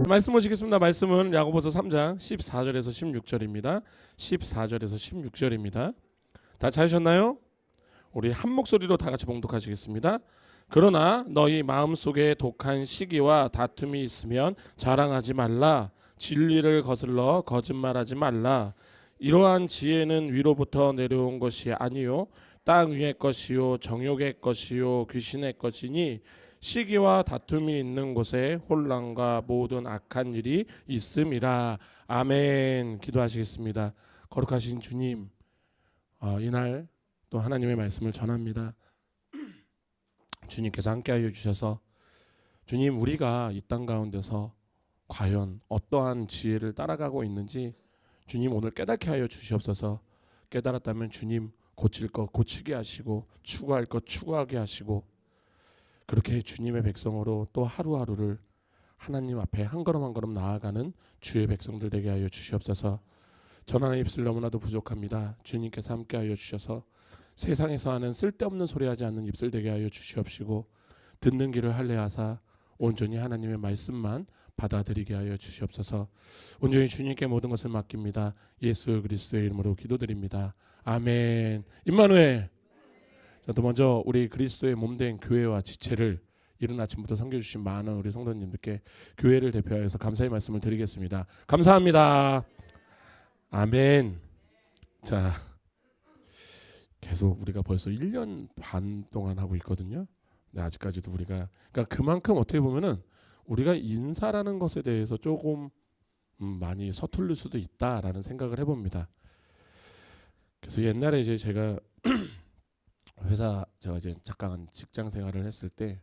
말씀 보시겠습니다. 말씀은 야고보서 3장 14절에서 16절입니다. 14절에서 16절입니다. 다 찾으셨나요? 우리 한 목소리로 다 같이 봉독하시겠습니다. 그러나 너희 마음속에 독한 시기와 다툼이 있으면 자랑하지 말라. 진리를 거슬러 거짓말하지 말라. 이러한 지혜는 위로부터 내려온 것이 아니요 땅 위의 것이요 정욕의 것이요 귀신의 것이니 시기와 다툼이 있는 곳에 혼란과 모든 악한 일이 있음이라. 아멘. 기도하시겠습니다. 거룩하신 주님, 이날 또 하나님의 말씀을 전합니다. 주님께서 함께하여 주셔서 주님, 우리가 이 땅 가운데서 과연 어떠한 지혜를 따라가고 있는지 주님 오늘 깨닫게 하여 주시옵소서. 깨달았다면 주님 고칠 것 고치게 하시고 추구할 것 추구하게 하시고, 그렇게 주님의 백성으로 또 하루하루를 하나님 앞에 한 걸음 한 걸음 나아가는 주의 백성들 되게 하여 주시옵소서. 전 하나의 입술 너무나도 부족합니다. 주님께서 함께하여 주셔서 세상에서 하는 쓸데없는 소리하지 않는 입술 되게 하여 주시옵시고, 듣는 길을 할례하사 온전히 하나님의 말씀만 받아들이게 하여 주시옵소서. 온전히 주님께 모든 것을 맡깁니다. 예수 그리스도의 이름으로 기도드립니다. 아멘. 임마누엘. 또 먼저 우리 그리스도의 몸된 교회와 지체를 이른 아침부터 섬겨주신 많은 우리 성도님들께 교회를 대표하여서 감사의 말씀을 드리겠습니다. 감사합니다. 아멘. 자, 계속 우리가 벌써 1년 반 동안 하고 있거든요. 근데 아직까지도 우리가, 그러니까 그만큼 어떻게 보면은 우리가 인사라는 것에 대해서 조금 많이 서툴릴 수도 있다라는 생각을 해봅니다. 그래서 옛날에 이제 제가 제가 이제 잠깐 직장 생활을 했을 때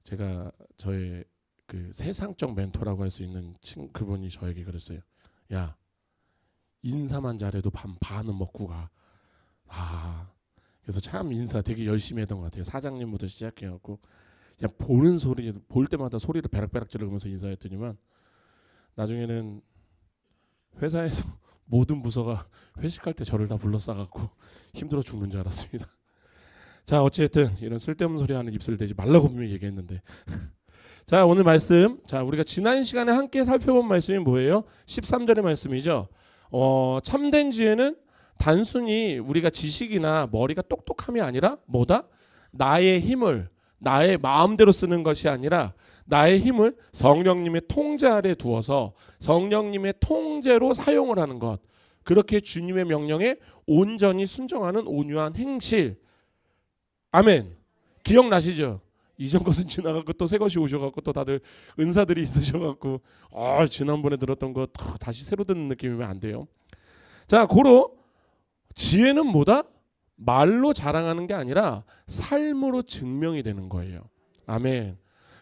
제가 저의 그 세상적 멘토라고 할 수 있는 그분이 저에게 그랬어요. 야, 인사만 잘해도 반은 먹고 가. 그래서 참 인사 되게 열심히 했던 것 같아요. 사장님부터 시작해갖고 그냥 볼 때마다 소리를 베락베락 지르면서 인사했더니만 나중에는 회사에서 모든 부서가 회식할 때 저를 다 불러싸갖고 힘들어 죽는 줄 알았습니다. 자, 어쨌든 이런 쓸데없는 소리 하는 입술 대지 말라고 분명히 얘기했는데 자, 오늘 말씀, 자, 우리가 지난 시간에 함께 살펴본 말씀이 뭐예요? 13절의 말씀이죠. 참된 지혜는 단순히 우리가 지식이나 머리가 똑똑함이 아니라 뭐다? 나의 힘을 나의 마음대로 쓰는 것이 아니라 나의 힘을 성령님의 통제 아래 두어서 성령님의 통제로 사용을 하는 것, 그렇게 주님의 명령에 온전히 순종하는 온유한 행실. 아멘. 기억나시죠? 이전 것은 지나가고 또 새 것이 오셔갖고 또 다들 은사들이 있으셔갖고 지난번에 들었던 거 다시 새로 듣는 느낌이면 안 돼요. 자, 고로 지혜는 뭐다? 말로 자랑하는 게 아니라 삶으로 증명이 되는 거예요. 아멘.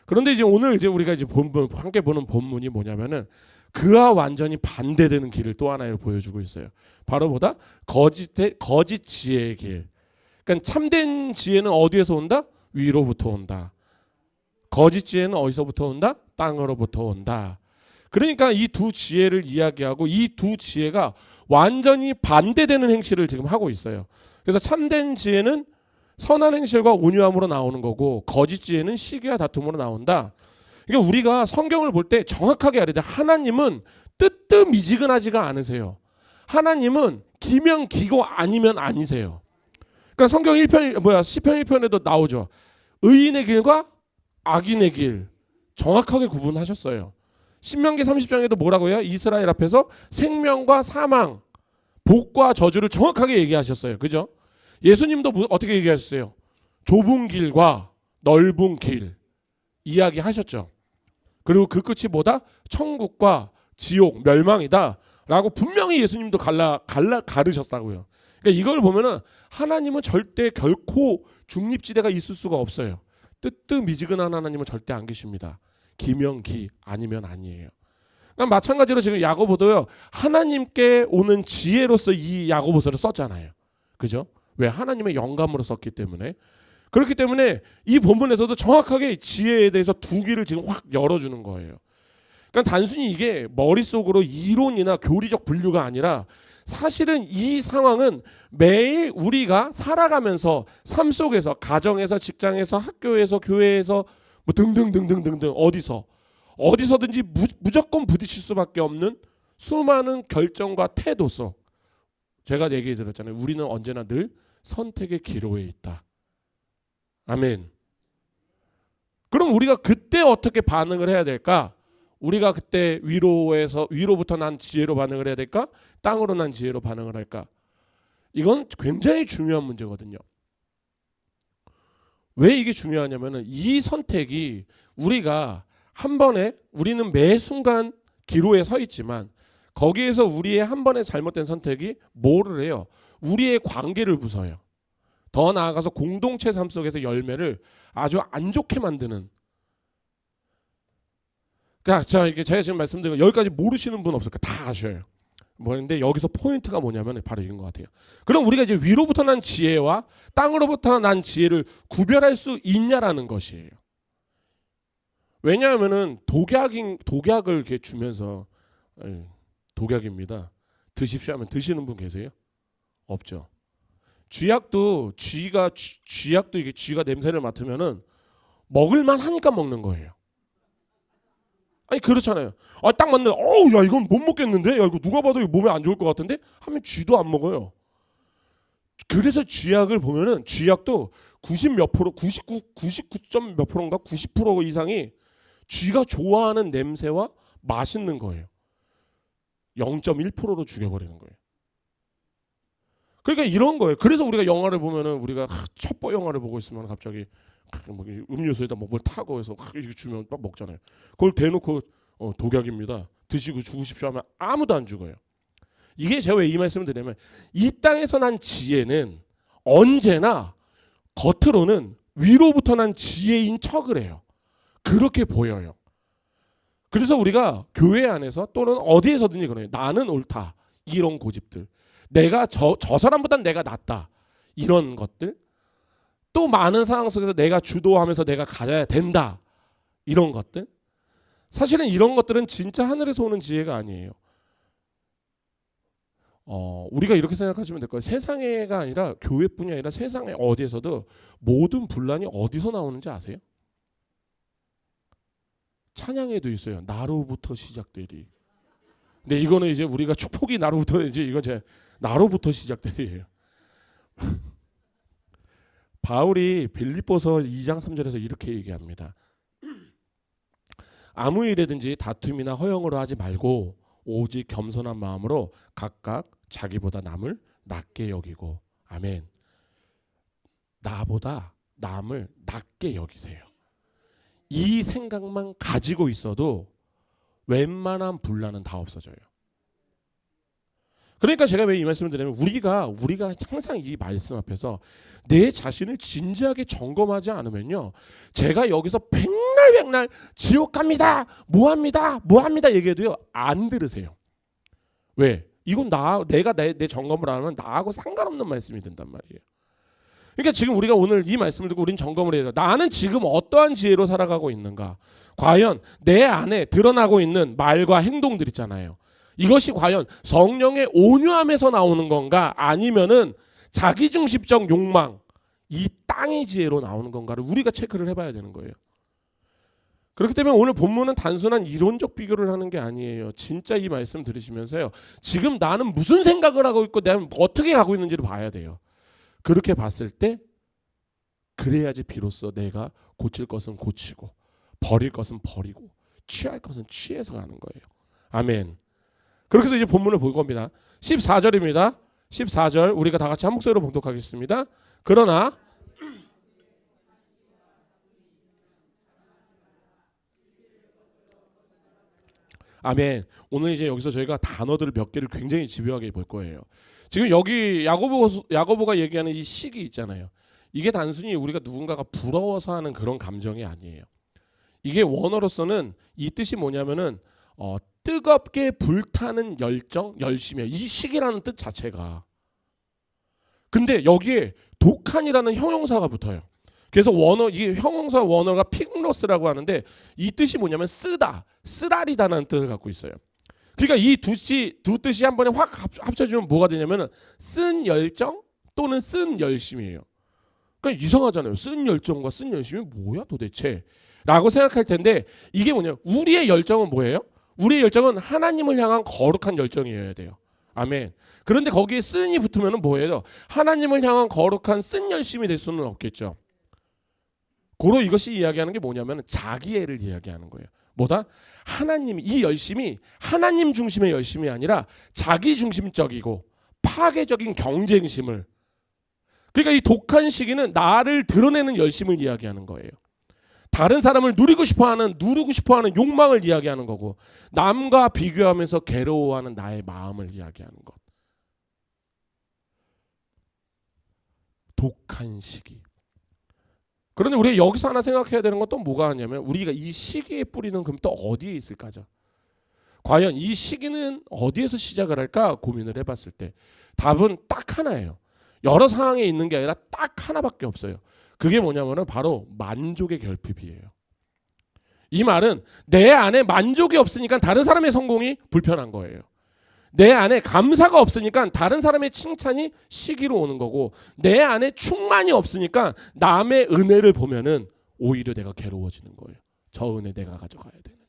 그런데 이제 오늘 이제 우리가 이제 함께 보는 본문이 뭐냐면은 그와 완전히 반대되는 길을 또 하나를 보여주고 있어요. 바로 뭐다? 거짓 지혜의 길. 그러니까 참된 지혜는 어디에서 온다? 위로부터 온다. 거짓 지혜는 어디서부터 온다? 땅으로부터 온다. 그러니까 이 두 지혜를 이야기하고 이 두 지혜가 완전히 반대되는 행실을 지금 하고 있어요. 그래서 참된 지혜는 선한 행실과 온유함으로 나오는 거고, 거짓 지혜는 시기와 다툼으로 나온다. 그러니까 우리가 성경을 볼 때 정확하게 알아야 돼. 하나님은 뜨뜻미지근하지가 않으세요. 하나님은 기면 기고 아니면 아니세요. 그러니까 성경 1편 시편 1편에도 나오죠. 의인의 길과 악인의 길 정확하게 구분하셨어요. 신명기 30장에도 뭐라고요? 이스라엘 앞에서 생명과 사망, 복과 저주를 정확하게 얘기하셨어요. 그죠? 예수님도 어떻게 얘기하셨어요? 좁은 길과 넓은 길 이야기하셨죠. 그리고 그 끝이 뭐다? 천국과 지옥, 멸망이다 라고 분명히 예수님도 가르셨다고요. 그러니까 이걸 보면은 하나님은 절대 결코 중립지대가 있을 수가 없어요. 뜨뜻미지근한 하나님은 절대 안 계십니다. 기면 기, 아니면 아니에요. 그러니까 마찬가지로 지금 야고보도요, 하나님께 오는 지혜로서 이 야고보서를 썼잖아요. 그죠? 왜? 하나님의 영감으로 썼기 때문에. 그렇기 때문에 이 본문에서도 정확하게 지혜에 대해서 두 길을 지금 확 열어주는 거예요. 그러니까 단순히 이게 머릿속으로 이론이나 교리적 분류가 아니라 사실은 이 상황은 매일 우리가 살아가면서 삶 속에서, 가정에서, 직장에서, 학교에서, 교회에서 뭐 등등등등등등 어디서 어디서든지 무조건 부딪힐 수밖에 없는 수많은 결정과 태도 속 제가 얘기 드렸잖아요. 우리는 언제나 늘 선택의 기로에 있다. 아멘. 그럼 우리가 그때 어떻게 반응을 해야 될까? 우리가 그때 위로부터 난 지혜로 반응을 해야 될까? 땅으로 난 지혜로 반응을 할까? 이건 굉장히 중요한 문제거든요. 왜 이게 중요하냐면은 이 선택이 우리가 한 번에 우리는 매 순간 기로에 서 있지만 거기에서 우리의 한 번의 잘못된 선택이 뭐를 해요? 우리의 관계를 부숴요. 더 나아가서 공동체 삶 속에서 열매를 아주 안 좋게 만드는. 그러니까 제가 지금 말씀드린 거 여기까지 모르시는 분 없을까? 다 아셔요. 근데 여기서 포인트가 뭐냐면 바로 이런 것 같아요. 그럼 우리가 이제 위로부터 난 지혜와 땅으로부터 난 지혜를 구별할 수 있냐라는 것이에요. 왜냐하면은 독약을 이렇게 주면서 독약입니다. 드십시오 하면 드시는 분 계세요? 없죠. 쥐약도 이게 쥐가 냄새를 맡으면은 먹을만 하니까 먹는 거예요. 아니 그렇잖아요. 딱 맞네. 야 이건 못 먹겠는데. 야 이거 누가 봐도 몸에 안 좋을 것 같은데 하면 쥐도 안 먹어요. 그래서 쥐약을 보면은 쥐약도 90 몇 프로, 99점 몇 프로인가 90% 이상이 쥐가 좋아하는 냄새와 맛있는 거예요. 0.1%로 죽여버리는 거예요. 그러니까 이런 거예요. 그래서 우리가 영화를 보면은 우리가 첩보 영화를 보고 있으면 갑자기 음료수에다 뭘 타고 해서 이렇게 주면 막 먹잖아요. 그걸 대놓고 독약입니다. 드시고 죽으십시오 하면 아무도 안 죽어요. 이게 제가 왜 이 말씀을 드리냐면 이 땅에서 난 지혜는 언제나 겉으로는 위로부터 난 지혜인 척을 해요. 그렇게 보여요. 그래서 우리가 교회 안에서 또는 어디에서든지 그래요. 나는 옳다. 이런 고집들. 내가 저 사람보단 내가 낫다. 이런 것들. 또 많은 상황 속에서 내가 주도하면서 내가 가져야 된다. 이런 것들. 사실은 이런 것들은 진짜 하늘에서 오는 지혜가 아니에요. 우리가 이렇게 생각하시면 될 거예요. 세상에가 아니라 교회뿐이 아니라 세상에 어디에서도 모든 분란이 어디서 나오는지 아세요? 찬양에도 있어요. 나로부터 시작되리. 근데 이거는 이제 우리가 축복이 나로부터 이제 이거 나로부터 시작되리예요. 바울이 빌립보서 2장 3절에서 이렇게 얘기합니다. 아무 일이든지 다툼이나 허영으로 하지 말고 오직 겸손한 마음으로 각각 자기보다 남을 낮게 여기고. 아멘. 나보다 남을 낮게 여기세요. 이 생각만 가지고 있어도 웬만한 분란은 다 없어져요. 그러니까 제가 왜 이 말씀을 드리냐면 우리가 항상 이 말씀 앞에서 내 자신을 진지하게 점검하지 않으면요, 제가 여기서 백날 지옥 갑니다, 뭐합니다 얘기해도요 안 들으세요. 왜? 이건 내가 내 점검을 안 하면 나하고 상관없는 말씀이 된단 말이에요. 그러니까 지금 우리가 오늘 이 말씀을 듣고 우린 점검을 해야 돼요. 나는 지금 어떠한 지혜로 살아가고 있는가? 과연 내 안에 드러나고 있는 말과 행동들 있잖아요. 이것이 과연 성령의 온유함에서 나오는 건가? 아니면은 자기중심적 욕망, 이 땅의 지혜로 나오는 건가를 우리가 체크를 해봐야 되는 거예요. 그렇기 때문에 오늘 본문은 단순한 이론적 비교를 하는 게 아니에요. 진짜 이 말씀 들으시면서요, 지금 나는 무슨 생각을 하고 있고 내가 어떻게 가고 있는지를 봐야 돼요. 그렇게 봤을 때 그래야지 비로소 내가 고칠 것은 고치고 버릴 것은 버리고 취할 것은 취해서 가는 거예요. 아멘. 그렇게 해서 이제 본문을 볼 겁니다. 14절입니다. 14절 우리가 다 같이 한 목소리로 봉독하겠습니다. 그러나 아멘. 오늘 이제 여기서 저희가 단어들 몇 개를 굉장히 집요하게 볼 거예요. 지금 여기 야고보가 얘기하는 이 시기 있잖아요. 이게 단순히 우리가 누군가가 부러워서 하는 그런 감정이 아니에요. 이게 원어로서는 이 뜻이 뭐냐면은 뜨겁게 불타는 열정, 열심이에요. 이 시기라는 뜻 자체가. 근데 여기에 독한이라는 형용사가 붙어요. 그래서 이게 형용사 원어가 픽러스라고 하는데 이 뜻이 뭐냐면 쓰다, 쓰라리다라는 뜻을 갖고 있어요. 그러니까 이 두 뜻이 한 번에 확 합쳐지면 뭐가 되냐면은 쓴 열정 또는 쓴 열심이에요. 그러니까 이상하잖아요. 쓴 열정과 쓴 열심이 뭐야 도대체? 라고 생각할 텐데 이게 뭐냐? 우리의 열정은 뭐예요? 우리의 열정은 하나님을 향한 거룩한 열정이어야 돼요. 아멘. 그런데 거기에 쓴이 붙으면 뭐예요? 하나님을 향한 거룩한 쓴 열심이 될 수는 없겠죠. 고로 이것이 이야기하는 게 뭐냐면 자기애를 이야기하는 거예요. 뭐다? 하나님, 이 열심이 하나님 중심의 열심이 아니라 자기 중심적이고 파괴적인 경쟁심을, 그러니까 이 독한 시기는 나를 드러내는 열심을 이야기하는 거예요. 다른 사람을 누르고 싶어하는 욕망을 이야기하는 거고, 남과 비교하면서 괴로워하는 나의 마음을 이야기하는 것. 독한 시기. 그런데 우리가 여기서 하나 생각해야 되는 건 또 뭐가 하냐면, 우리가 이 시기의 뿌리는 그럼 또 어디에 있을까죠? 과연 이 시기는 어디에서 시작을 할까 고민을 해봤을 때 답은 딱 하나예요. 여러 상황에 있는 게 아니라 딱 하나밖에 없어요. 그게 뭐냐면은 바로 만족의 결핍이에요. 이 말은 내 안에 만족이 없으니까 다른 사람의 성공이 불편한 거예요. 내 안에 감사가 없으니까 다른 사람의 칭찬이 시기로 오는 거고, 내 안에 충만이 없으니까 남의 은혜를 보면은 오히려 내가 괴로워지는 거예요. 저 은혜 내가 가져가야 되는데.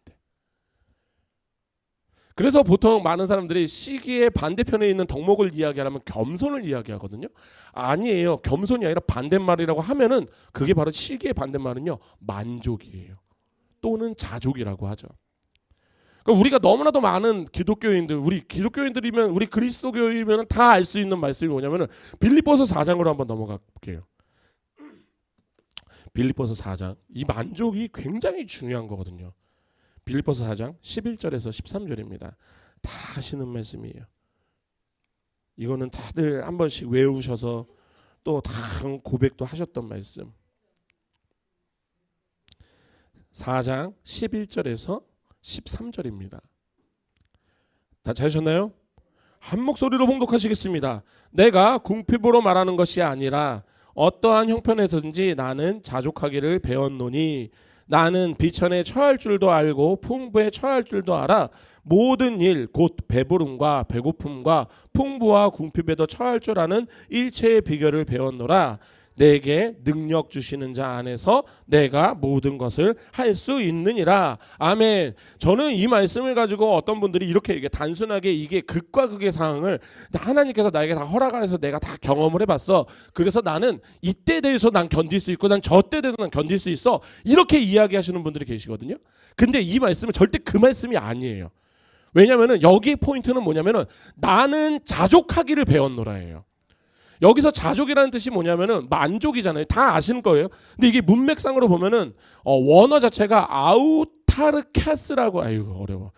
그래서 보통 많은 사람들이 시기의 반대편에 있는 덕목을 이야기하려면 겸손을 이야기하거든요. 아니에요. 겸손이 아니라 반대말이라고 하면은 그게 바로 시기의 반대말은요, 만족이에요. 또는 자족이라고 하죠. 그러니까 우리가 너무나도 많은 기독교인들, 우리 기독교인들이면, 우리 그리스도교이면 다 알 수 있는 말씀이 뭐냐면은 빌립보서 4장으로 한번 넘어가 볼게요. 빌립보서 4장. 이 만족이 굉장히 중요한 거거든요. 빌립보서 4장 11절에서 13절입니다. 다 하시는 말씀이에요. 이거는 다들 한 번씩 외우셔서 또 다 고백도 하셨던 말씀. 4장 11절에서 13절입니다. 다 찾으셨나요? 한 목소리로 봉독하시겠습니다. 내가 궁핍으로 말하는 것이 아니라 어떠한 형편에서든지 나는 자족하기를 배웠노니, 나는 비천에 처할 줄도 알고 풍부에 처할 줄도 알아 모든 일 곧 배부름과 배고픔과 풍부와 궁핍에도 처할 줄 아는 일체의 비결을 배웠노라. 내게 능력 주시는 자 안에서 내가 모든 것을 할 수 있느니라. 아멘. 저는 이 말씀을 가지고 어떤 분들이 이렇게 단순하게 이게 극과 극의 상황을 하나님께서 나에게 다 허락해서 내가 다 경험을 해봤어. 그래서 나는 이때 대해서 난 견딜 수 있고 난 저 때 대해서 난 견딜 수 있어. 이렇게 이야기하시는 분들이 계시거든요. 근데 이 말씀은 절대 그 말씀이 아니에요. 왜냐면은 여기의 포인트는 뭐냐면은 나는 자족하기를 배웠노라예요. 여기서 자족이라는 뜻이 뭐냐면은 만족이잖아요. 다 아시는 거예요. 근데 이게 문맥상으로 보면은 원어 자체가 아우타르케스라고, 아이고 어려워.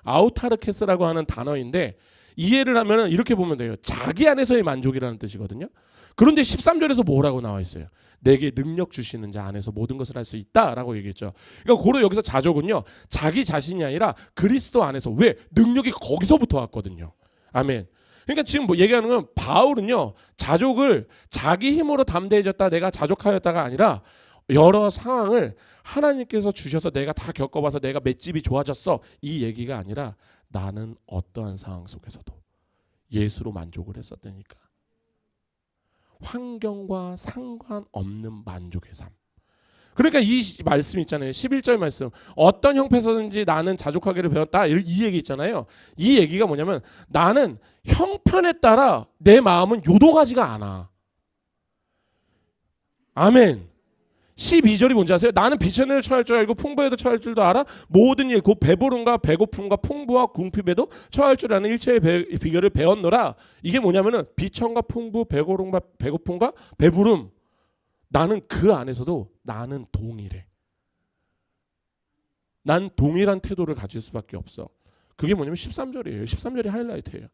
아우타르케스라고 하는 단어인데 이해를 하면은 이렇게 보면 돼요. 자기 안에서의 만족이라는 뜻이거든요. 그런데 13절에서 뭐라고 나와 있어요? 내게 능력 주시는 자 안에서 모든 것을 할 수 있다라고 얘기했죠. 그러니까 고로 여기서 자족은요, 자기 자신이 아니라 그리스도 안에서, 왜? 능력이 거기서부터 왔거든요. 아멘. 그러니까 지금 뭐 얘기하는 건, 바울은요, 자족을 자기 힘으로 담대해졌다, 내가 자족하였다가 아니라 여러 상황을 하나님께서 주셔서 내가 다 겪어봐서 내가 맷집이 좋아졌어, 이 얘기가 아니라 나는 어떠한 상황 속에서도 예수로 만족을 했었다니까. 환경과 상관없는 만족의 삶. 그러니까 이 말씀 있잖아요. 11절 말씀. 어떤 형편에서든지 나는 자족하기를 배웠다. 이 얘기 있잖아요. 이 얘기가 뭐냐면 나는 형편에 따라 내 마음은 요동하지가 않아. 아멘. 12절이 뭔지 아세요? 나는 비천에도 처할 줄 알고 풍부에도 처할 줄도 알아 모든 일 곧 배부름과 배고픔과 풍부와 궁핍에도 처할 줄 아는 일체의 비결을 배웠노라. 이게 뭐냐면은 비천과 풍부, 배고픔과 배고픔과 배부름, 나는 그 안에서도 나는 동일해. 난 동일한 태도를 가질 수밖에 없어. 그게 뭐냐면 13절이에요. 13절이 하이라이트예요.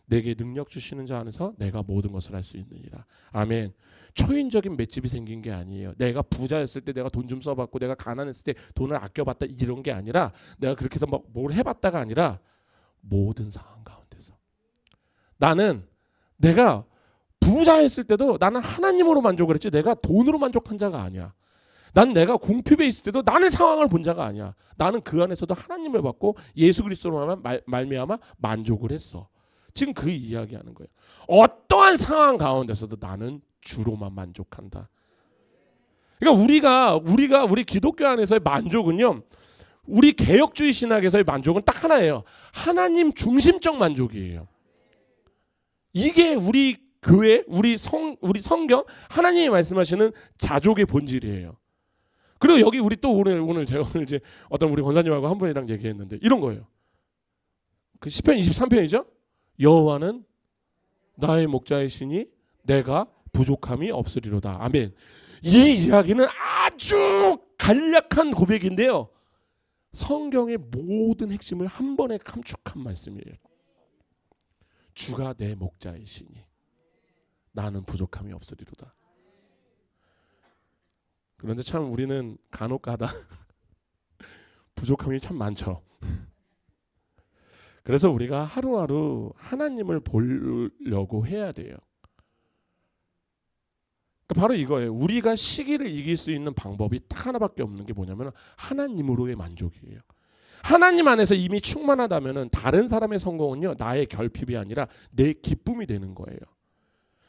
내게 능력 주시는 자 안에서 내가 모든 것을 할 수 있느니라. 아멘. 초인적인 맷집이 생긴 게 아니에요. 내가 부자였을 때 내가 돈 좀 써봤고, 내가 가난했을 때 돈을 아껴봤다, 이런 게 아니라, 내가 그렇게 해서 막 뭘 해봤다가 아니라 모든 상황 가운데서 나는, 내가 부자였을 때도 나는 하나님으로 만족을 했지 내가 돈으로 만족한 자가 아니야. 난 내가 궁핍에 있을 때도 나는 상황을 본 자가 아니야. 나는 그 안에서도 하나님을 받고 예수 그리스도로 말미암아 만족을 했어. 지금 그 이야기하는 거예요. 어떠한 상황 가운데서도 나는 주로만 만족한다. 그러니까 우리 기독교 안에서의 만족은요, 우리 개혁주의 신학에서의 만족은 딱 하나예요. 하나님 중심적 만족이에요. 이게 우리 교회, 우리 성경, 하나님이 말씀하시는 자족의 본질이에요. 그리고 여기 우리 또 오늘 제가 오늘 이제 어떤 우리 권사님하고 한 분이랑 얘기했는데 이런 거예요. 그 시편 23편이죠. 여호와는 나의 목자이시니 내가 부족함이 없으리로다. 아멘. 이 이야기는 아주 간략한 고백인데요, 성경의 모든 핵심을 한 번에 감축한 말씀이에요. 주가 내 목자이시니 나는 부족함이 없으리로다. 그런데 참 우리는 간혹가다 부족함이 참 많죠. 그래서 우리가 하루하루 하나님을 보려고 해야 돼요. 바로 이거예요. 우리가 시기를 이길 수 있는 방법이 딱 하나밖에 없는 게 뭐냐면 하나님으로의 만족이에요. 하나님 안에서 이미 충만하다면 다른 사람의 성공은요, 나의 결핍이 아니라 내 기쁨이 되는 거예요.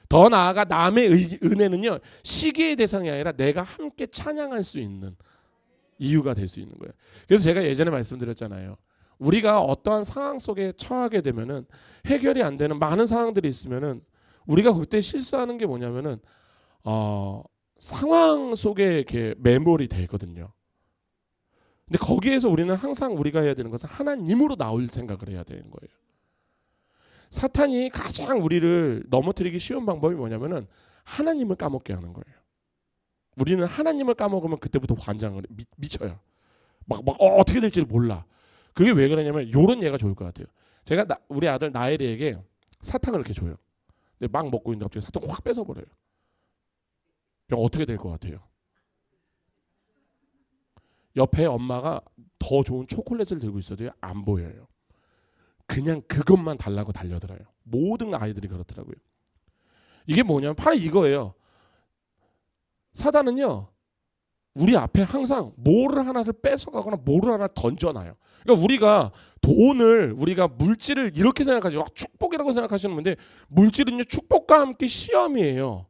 더 나아가 남의 은혜는요, 시기의 대상이 아니라 내가 함께 찬양할 수 있는 이유가 될 수 있는 거예요. 그래서 제가 예전에 말씀드렸잖아요. 우리가 어떠한 상황 속에 처하게 되면은 해결이 안 되는 많은 상황들이 있으면은 우리가 그때 실수하는 게 뭐냐면은 상황 속에 이렇게 매몰이 되거든요. 근데 거기에서 우리는 항상 우리가 해야 되는 것은 하나님으로 나올 생각을 해야 되는 거예요. 사탄이 가장 우리를 넘어뜨리기 쉬운 방법이 뭐냐면은 하나님을 까먹게 하는 거예요. 우리는 하나님을 까먹으면 그때부터 환장을 미쳐요. 막 어떻게 될지를 몰라. 그게 왜 그러냐면 요런 예가 좋을 것 같아요. 제가 우리 아들 나엘이에게 사탕을 이렇게 줘요. 근데 막 먹고 있는데 갑자기 사탕 확 뺏어버려요. 그럼 어떻게 될 것 같아요? 옆에 엄마가 더 좋은 초콜릿을 들고 있어도 안 보여요. 그냥 그것만 달라고 달려들어요. 모든 아이들이 그렇더라고요. 이게 뭐냐면 바로 이거예요. 사단은요, 우리 앞에 항상 뭐를 하나를 뺏어가거나 뭐를 하나 던져놔요. 그러니까 우리가 물질을 이렇게 생각하죠. 축복이라고 생각하시는 분인데 물질은요, 축복과 함께 시험이에요.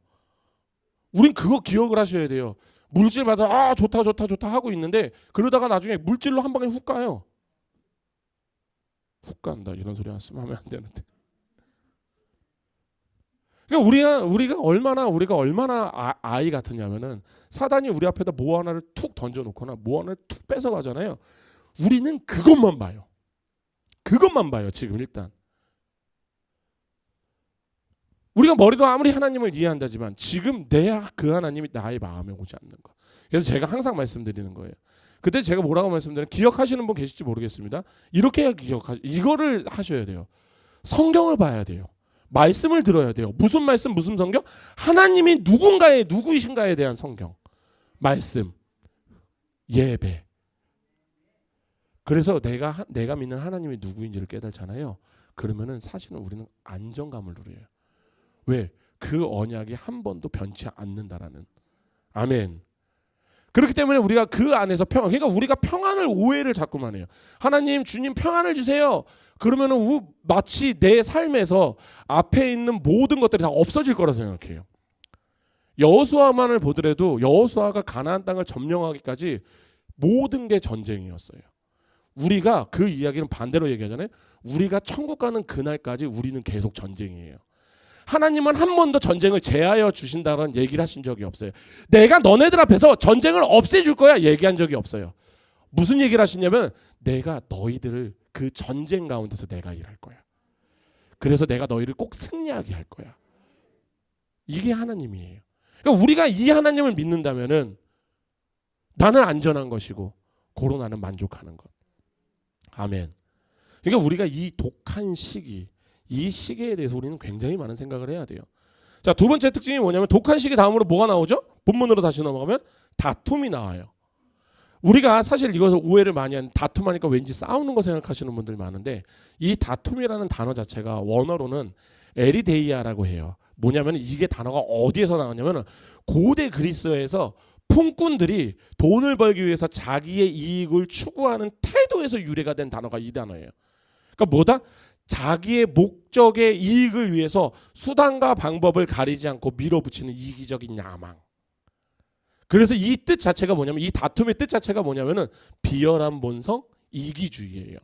우린 그거 기억을 하셔야 돼요. 물질 받아 좋다 하고 있는데 그러다가 나중에 물질로 한 방에 훅 가요. 훅 간다 이런 소리 하면 안 되는데. 그러니까 우리가 얼마나 아이 같으냐면은 사단이 우리 앞에다 뭐 하나를 툭 던져놓거나 뭐 하나를 툭 뺏어가잖아요. 우리는 그것만 봐요. 지금 일단. 우리가 머리로 아무리 하나님을 이해한다지만 지금 그 하나님이 나의 마음에 오지 않는 거. 그래서 제가 항상 말씀드리는 거예요. 그때 제가 뭐라고 말씀드리는, 기억하시는 분 계실지 모르겠습니다. 이렇게 이거를 하셔야 돼요. 성경을 봐야 돼요. 말씀을 들어야 돼요. 무슨 말씀, 무슨 성경? 하나님이 누구이신가에 대한 성경, 말씀, 예배. 그래서 내가 믿는 하나님이 누구인지를 깨달잖아요. 그러면은 사실은 우리는 안정감을 누려요. 왜? 그 언약이 한 번도 변치 않는다라는. 아멘. 그렇기 때문에 우리가 그 안에서 그러니까 우리가 평안을 오해를 자꾸만 해요. 하나님, 주님 평안을 주세요. 그러면은 마치 내 삶에서 앞에 있는 모든 것들이 다 없어질 거라 생각해요. 여호수아만을 보더라도 여호수아가 가나안 땅을 점령하기까지 모든 게 전쟁이었어요. 우리가 그 이야기는 반대로 얘기하잖아요. 우리가 천국 가는 그날까지 우리는 계속 전쟁이에요. 하나님은 한 번도 전쟁을 제하여 주신다는 얘기를 하신 적이 없어요. 내가 너네들 앞에서 전쟁을 없애줄 거야 얘기한 적이 없어요. 무슨 얘기를 하시냐면 내가 너희들을 그 전쟁 가운데서 내가 일할 거야. 그래서 내가 너희를 꼭 승리하게 할 거야. 이게 하나님이에요. 그러니까 우리가 이 하나님을 믿는다면은 나는 안전한 것이고 고로 나는 만족하는 것. 아멘. 그러니까 우리가 이 독한 시기, 이 시기에 대해서 우리는 굉장히 많은 생각을 해야 돼요. 자, 두 번째 특징이 뭐냐면 독한 시기 다음으로 뭐가 나오죠? 본문으로 다시 넘어가면 다툼이 나와요. 우리가 사실 이것을 오해를 많이 하는, 다툼하니까 왠지 싸우는 거 생각하시는 분들이 많은데 이 다툼이라는 단어 자체가 원어로는 에리데이아라고 해요. 뭐냐면 이게 단어가 어디에서 나왔냐면 고대 그리스에서 품꾼들이 돈을 벌기 위해서 자기의 이익을 추구하는 태도에서 유래가 된 단어가 이 단어예요. 그러니까 뭐다? 자기의 목적의 이익을 위해서 수단과 방법을 가리지 않고 밀어붙이는 이기적인 야망. 그래서 이 뜻 자체가 뭐냐면, 이 다툼의 뜻 자체가 뭐냐면은 비열한 본성, 이기주의예요.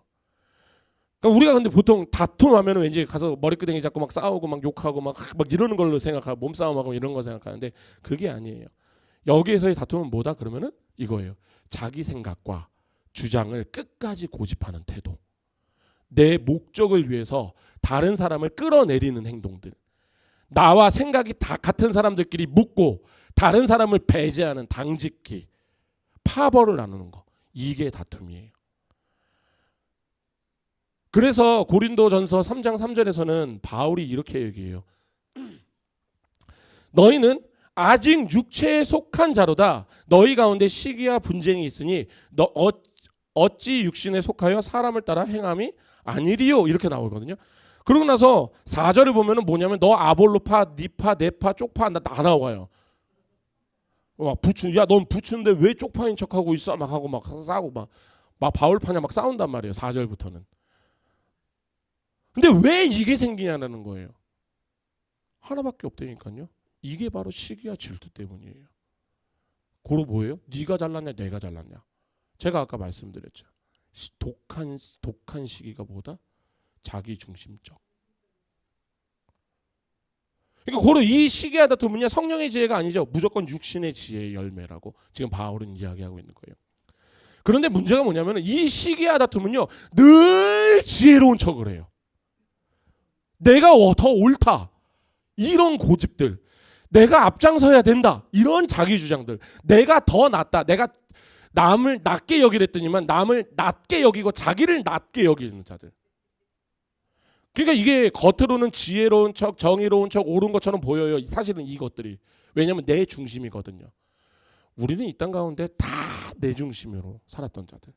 그러니까 우리가 근데 보통 다툼하면은 왠지 가서 머리끄댕이 잡고 막 싸우고 막 욕하고 막 이러는 걸로 생각하고 몸싸움하고 이런 거 생각하는데 그게 아니에요. 여기에서의 다툼은 뭐다 그러면은 이거예요. 자기 생각과 주장을 끝까지 고집하는 태도. 내 목적을 위해서 다른 사람을 끌어내리는 행동들. 나와 생각이 다 같은 사람들끼리 묻고 다른 사람을 배제하는 당짓기, 파벌을 나누는 거. 이게 다툼이에요. 그래서 고린도전서 3장 3절에서는 바울이 이렇게 얘기해요. 너희는 아직 육체에 속한 자로다. 너희 가운데 시기와 분쟁이 있으니 너 어찌 육신에 속하여 사람을 따라 행함이 아니리요. 이렇게 나오거든요. 그러고 나서 4절을 보면은 뭐냐면 너 아볼로파, 니파, 네파, 쪽파 다 나와요. 막 부추, 야, 넌 부추인데 왜 쪽파인 척하고 있어? 막 하고 막 싸고 막 바울파냐 막 싸운단 말이에요. 4절부터는. 근데 왜 이게 생기냐는 거예요. 하나밖에 없다니까요. 이게 바로 시기와 질투 때문이에요. 고로 뭐예요? 네가 잘났냐, 내가 잘났냐. 제가 아까 말씀드렸죠. 독한 시기가 뭐다? 자기 중심적. 그러니까 고로 이 시기와 다툼은요 성령의 지혜가 아니죠. 무조건 육신의 지혜의 열매라고 지금 바울은 이야기하고 있는 거예요. 그런데 문제가 뭐냐면 이 시기와 다툼은요 늘 지혜로운 척을 해요. 내가 더 옳다. 이런 고집들. 내가 앞장서야 된다. 이런 자기 주장들. 내가 더 낫다. 내가 남을 낮게 여기랬더니만 남을 낮게 여기고 자기를 낮게 여기는 자들. 그러니까 이게 겉으로는 지혜로운 척, 정의로운 척, 옳은 것처럼 보여요. 사실은 이것들이. 왜냐하면 내 중심이거든요. 우리는 이 땅 가운데 다 내 중심으로 살았던 자들.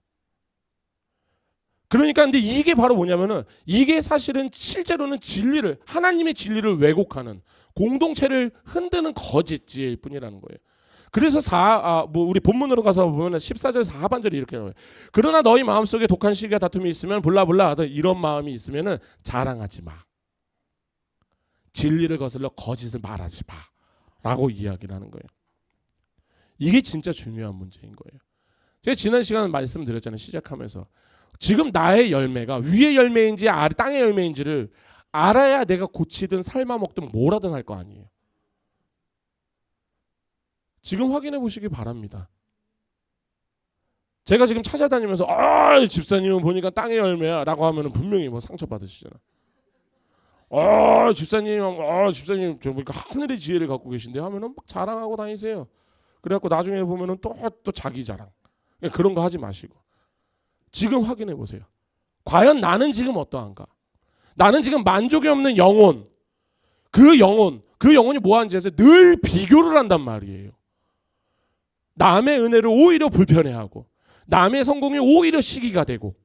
그러니까 근데 이게 바로 뭐냐면은 이게 사실은 실제로는 진리를 하나님의 진리를 왜곡하는 공동체를 흔드는 거짓 지혜일 뿐이라는 거예요. 그래서 우리 본문으로 가서 보면 14절 4반절이 이렇게 나와요. 그러나 너희 마음속에 독한 시기와 다툼이 있으면 볼라볼라 이런 마음이 있으면은 자랑하지 마. 진리를 거슬러 거짓을 말하지 마. 라고 이야기를 하는 거예요. 이게 진짜 중요한 문제인 거예요. 제가 지난 시간에 말씀드렸잖아요. 시작하면서. 지금 나의 열매가 위의 열매인지 땅의 열매인지를 알아야 내가 고치든 삶아 먹든 뭐라든 할 거 아니에요. 지금 확인해 보시기 바랍니다. 제가 지금 찾아다니면서 집사님은 보니까 땅의 열매야 라고 하면 분명히 뭐 상처 받으시잖아. 집사님 저 보니까 하늘의 지혜를 갖고 계신데 하면은 막 자랑하고 다니세요. 그래갖고 나중에 보면은 또 자기 자랑. 그런 거 하지 마시고 지금 확인해 보세요. 과연 나는 지금 어떠한가? 나는 지금 만족이 없는 영혼, 그 영혼이 뭐 하는지 아세요? 늘 비교를 한단 말이에요. 남의 은혜를 오히려 불편해하고 남의 성공이 오히려 시기가 되고.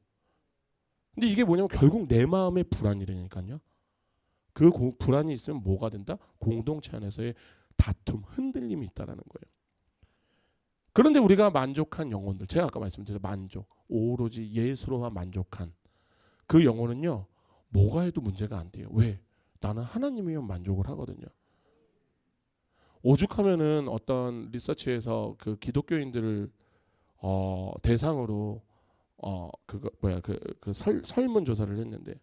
근데 이게 뭐냐면 결국 내 마음의 불안이라니까요. 그 불안이 있으면 뭐가 된다? 공동체 안에서의 다툼, 흔들림이 있다라는 거예요. 그런데 우리가 만족한 영혼들, 제가 아까 말씀드린 만족, 오로지 예수로만 만족한 그 영혼은요, 뭐가 해도 문제가 안 돼요. 왜? 나는 하나님이면 만족을 하거든요. 오죽하면은 어떤 리서치에서 그 기독교인들을 대상으로 설문 조사를 했는데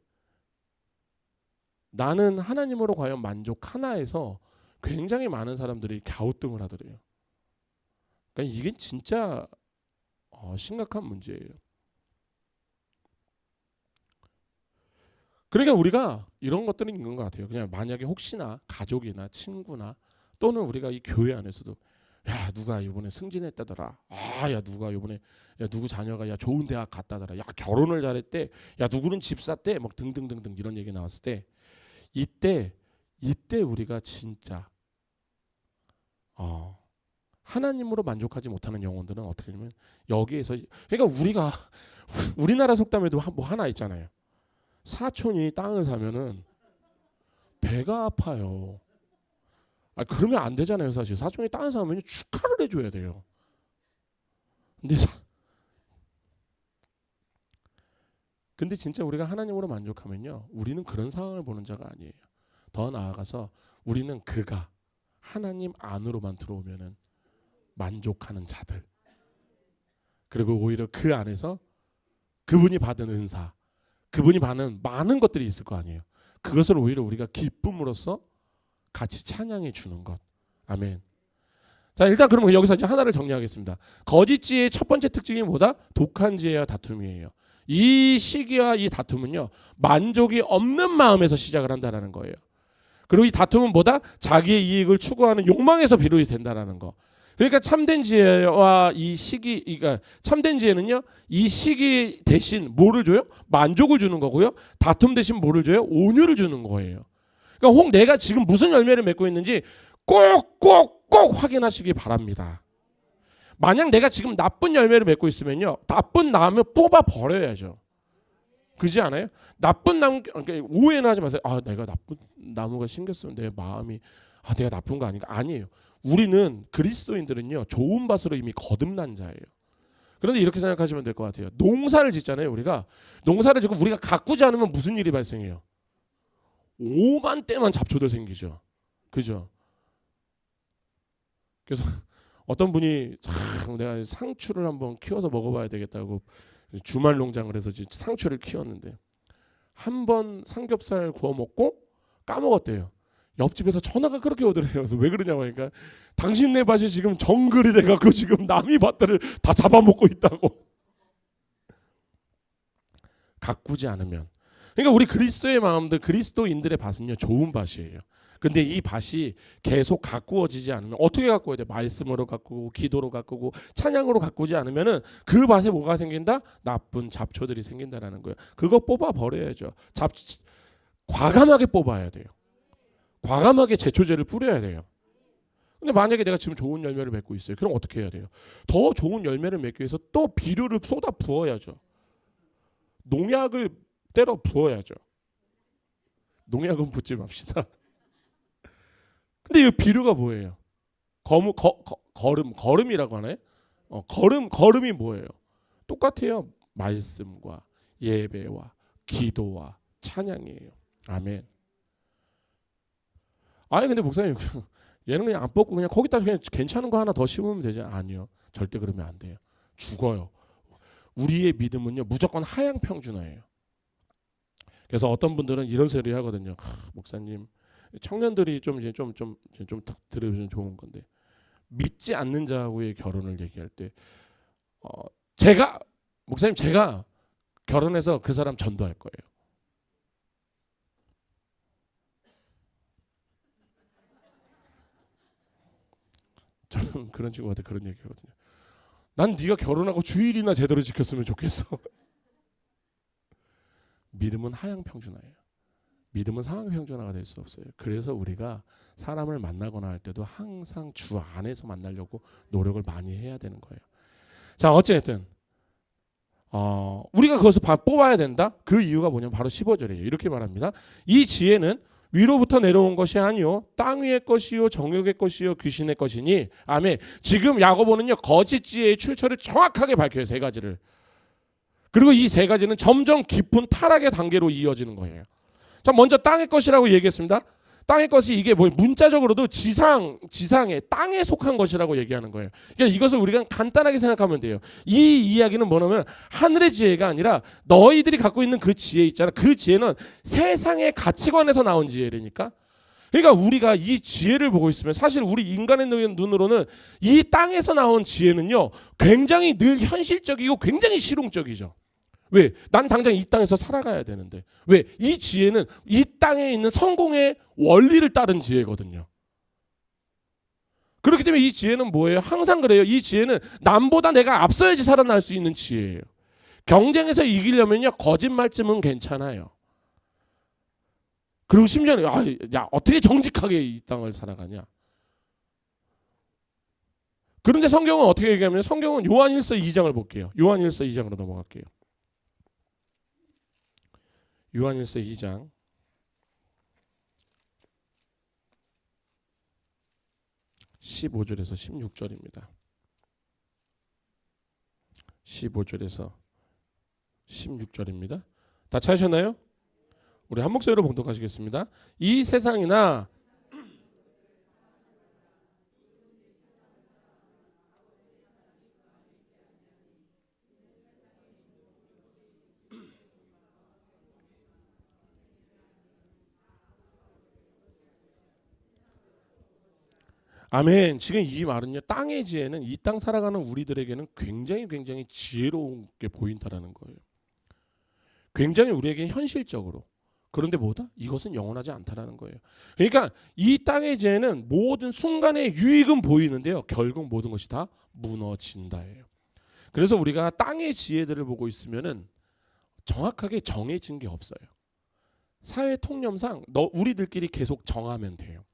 나는 하나님으로 과연 만족하나에서 굉장히 많은 사람들이 갸우뚱을 하더래요. 그러니까 이게 진짜 심각한 문제예요. 그러니까 우리가 이런 것들이 있는 것 같아요. 그냥 만약에 혹시나 가족이나 친구나 또는 우리가 이 교회 안에서도 야 누가 이번에 승진했다더라. 야 누가 이번에 누구 자녀가 좋은 대학 갔다더라. 결혼을 잘했대. 누구는 집 샀대. 막 등등등등 이런 얘기 나왔을 때 이때 우리가 진짜 하나님으로 만족하지 못하는 영혼들은 어떻게 되냐면 여기에서 그러니까 우리나라 속담에도 뭐 하나 있잖아요. 사촌이 땅을 사면은 배가 아파요. 그러면 안 되잖아요. 사실 사촌이 땅을 사면 축하를 해줘야 돼요. 근데 진짜 우리가 하나님으로 만족하면요, 우리는 그런 상황을 보는 자가 아니에요. 더 나아가서 우리는 그가 하나님 안으로만 들어오면은 만족하는 자들. 그리고 오히려 그 안에서 그분이 받은 은사, 그분이 받는 많은 것들이 있을 거 아니에요. 그것을 오히려 우리가 기쁨으로써 같이 찬양해 주는 것. 아멘. 자, 일단 그러면 여기서 이제 하나를 정리하겠습니다. 거짓 지혜의 첫 번째 특징이 뭐다? 독한 지혜와 다툼이에요. 이 시기와 이 다툼은요, 만족이 없는 마음에서 시작을 한다라는 거예요. 그리고 이 다툼은 뭐다? 자기의 이익을 추구하는 욕망에서 비롯이 된다라는 거. 그러니까 참된 지혜와 이 시기, 그러니까 참된 지혜는요, 이 시기 대신 뭐를 줘요? 만족을 주는 거고요. 다툼 대신 뭐를 줘요? 온유를 주는 거예요. 그러니까 혹 내가 지금 무슨 열매를 맺고 있는지 꼭 확인하시기 바랍니다. 만약 내가 지금 나쁜 열매를 맺고 있으면요, 나쁜 나무 뽑아 버려야죠. 그지 않아요? 나쁜 나무, 그러니까 오해는 하지 마세요. 아, 내가 나쁜 나무가 생겼으면 내 마음이 내가 나쁜 거 아닌가? 아니에요. 우리는 그리스도인들은요, 좋은 밭으로 이미 거듭난 자예요. 그런데 이렇게 생각하시면 될 것 같아요. 농사를 짓잖아요. 우리가 농사를 짓고 우리가 가꾸지 않으면 무슨 일이 발생해요? 오만때만 잡초들 생기죠. 그죠? 그래서 어떤 분이 내가 상추를 한번 키워서 먹어봐야 되겠다고 주말 농장을 해서 상추를 키웠는데 한 번 삼겹살 구워 먹고 까먹었대요. 옆집에서 전화가 그렇게 오더래요. 그래서 왜 그러냐고 하니까 당신네 밭이 지금 정글이 돼갖고 지금 남이 밭들을 다 잡아먹고 있다고. 가꾸지 않으면. 그러니까 우리 그리스도의 마음들, 그리스도인들의 밭은요, 좋은 밭이에요. 근데 이 밭이 계속 가꾸어지지 않으면 어떻게 가꾸어야 돼? 말씀으로 가꾸고 기도로 가꾸고 찬양으로 가꾸지 않으면은 그 밭에 뭐가 생긴다? 나쁜 잡초들이 생긴다라는 거예요. 그거 뽑아 버려야죠. 과감하게 뽑아야 돼요. 과감하게 제초제를 뿌려야 돼요. 근데 만약에 내가 지금 좋은 열매를 맺고 있어요. 그럼 어떻게 해야 돼요? 더 좋은 열매를 맺기 위해서 또 비료를 쏟아 부어야죠. 농약을 때려 부어야죠. 농약은 붓지 맙시다. 근데 이 비료가 뭐예요? 거름이라고 하나요? 거름이 뭐예요? 똑같아요. 말씀과 예배와 기도와 찬양이에요. 아멘. 아니 근데 목사님 얘는 그냥 안 뽑고 그냥 거기다 그냥 괜찮은 거 하나 더 심으면 되지? 아니요. 절대 그러면 안 돼요. 죽어요. 우리의 믿음은요, 무조건 하향 평준화예요. 그래서 어떤 분들은 이런 소리 하거든요. 목사님, 청년들이 좀 들으시면 좋은 건데, 믿지 않는 자하고의 결혼을 얘기할 때 목사님 제가 결혼해서 그 사람 전도할 거예요. 저는 그런 친구한테 그런 얘기 하거든요. 난 네가 결혼하고 주일이나 제대로 지켰으면 좋겠어. 믿음은 하향 평준화예요. 믿음은 상황 평준화가 될 수 없어요. 그래서 우리가 사람을 만나거나 할 때도 항상 주 안에서 만나려고 노력을 많이 해야 되는 거예요. 자, 어쨌든 우리가 그것을 뽑아야 된다. 그 이유가 뭐냐면 바로 15절이에요. 이렇게 말합니다. 이 지혜는 위로부터 내려온 것이 아니요 땅 위의 것이요 정욕의 것이요 귀신의 것이니. 아멘. 지금 야고보는요, 거짓 지혜의 출처를 정확하게 밝혀요. 세 가지를. 그리고 이 세 가지는 점점 깊은 타락의 단계로 이어지는 거예요. 자, 먼저 땅의 것이라고 얘기했습니다. 땅의 것이 이게 뭐 문자적으로도 지상의 땅에 속한 것이라고 얘기하는 거예요. 그러니까 이것을 우리가 간단하게 생각하면 돼요. 이 이야기는 뭐냐면 하늘의 지혜가 아니라 너희들이 갖고 있는 그 지혜 있잖아. 그 지혜는 세상의 가치관에서 나온 지혜라니까. 그러니까 우리가 이 지혜를 보고 있으면 사실 우리 인간의 눈으로는 이 땅에서 나온 지혜는요, 굉장히 늘 현실적이고 굉장히 실용적이죠. 왜? 난 당장 이 땅에서 살아가야 되는데. 왜? 이 지혜는 이 땅에 있는 성공의 원리를 따른 지혜거든요. 그렇기 때문에 이 지혜는 뭐예요? 항상 그래요. 이 지혜는 남보다 내가 앞서야지 살아날 수 있는 지혜예요. 경쟁에서 이기려면요, 거짓말쯤은 괜찮아요. 그리고 심지어는 야, 어떻게 정직하게 이 땅을 살아가냐. 그런데 성경은 어떻게 얘기하면, 성경은 요한일서 2장을 볼게요. 요한일서 2장으로 넘어갈게요. 요한일서 2장 15절에서 16절입니다. 15절에서 16절입니다. 다 찾으셨나요? 우리 한 목소리로 봉독하시겠습니다. 이 세상이나 아멘. 지금 이 말은요, 땅의 지혜는 이 땅 살아가는 우리들에게는 굉장히 지혜로운 게 보인다라는 거예요. 굉장히 우리에게 현실적으로. 그런데 뭐다? 이것은 영원하지 않다라는 거예요. 그러니까 이 땅의 지혜는 모든 순간의 유익은 보이는데요, 결국 모든 것이 다 무너진다예요. 그래서 우리가 땅의 지혜들을 보고 있으면은 정확하게 정해진 게 없어요. 사회 통념상 우리들끼리 계속 정하면 돼요.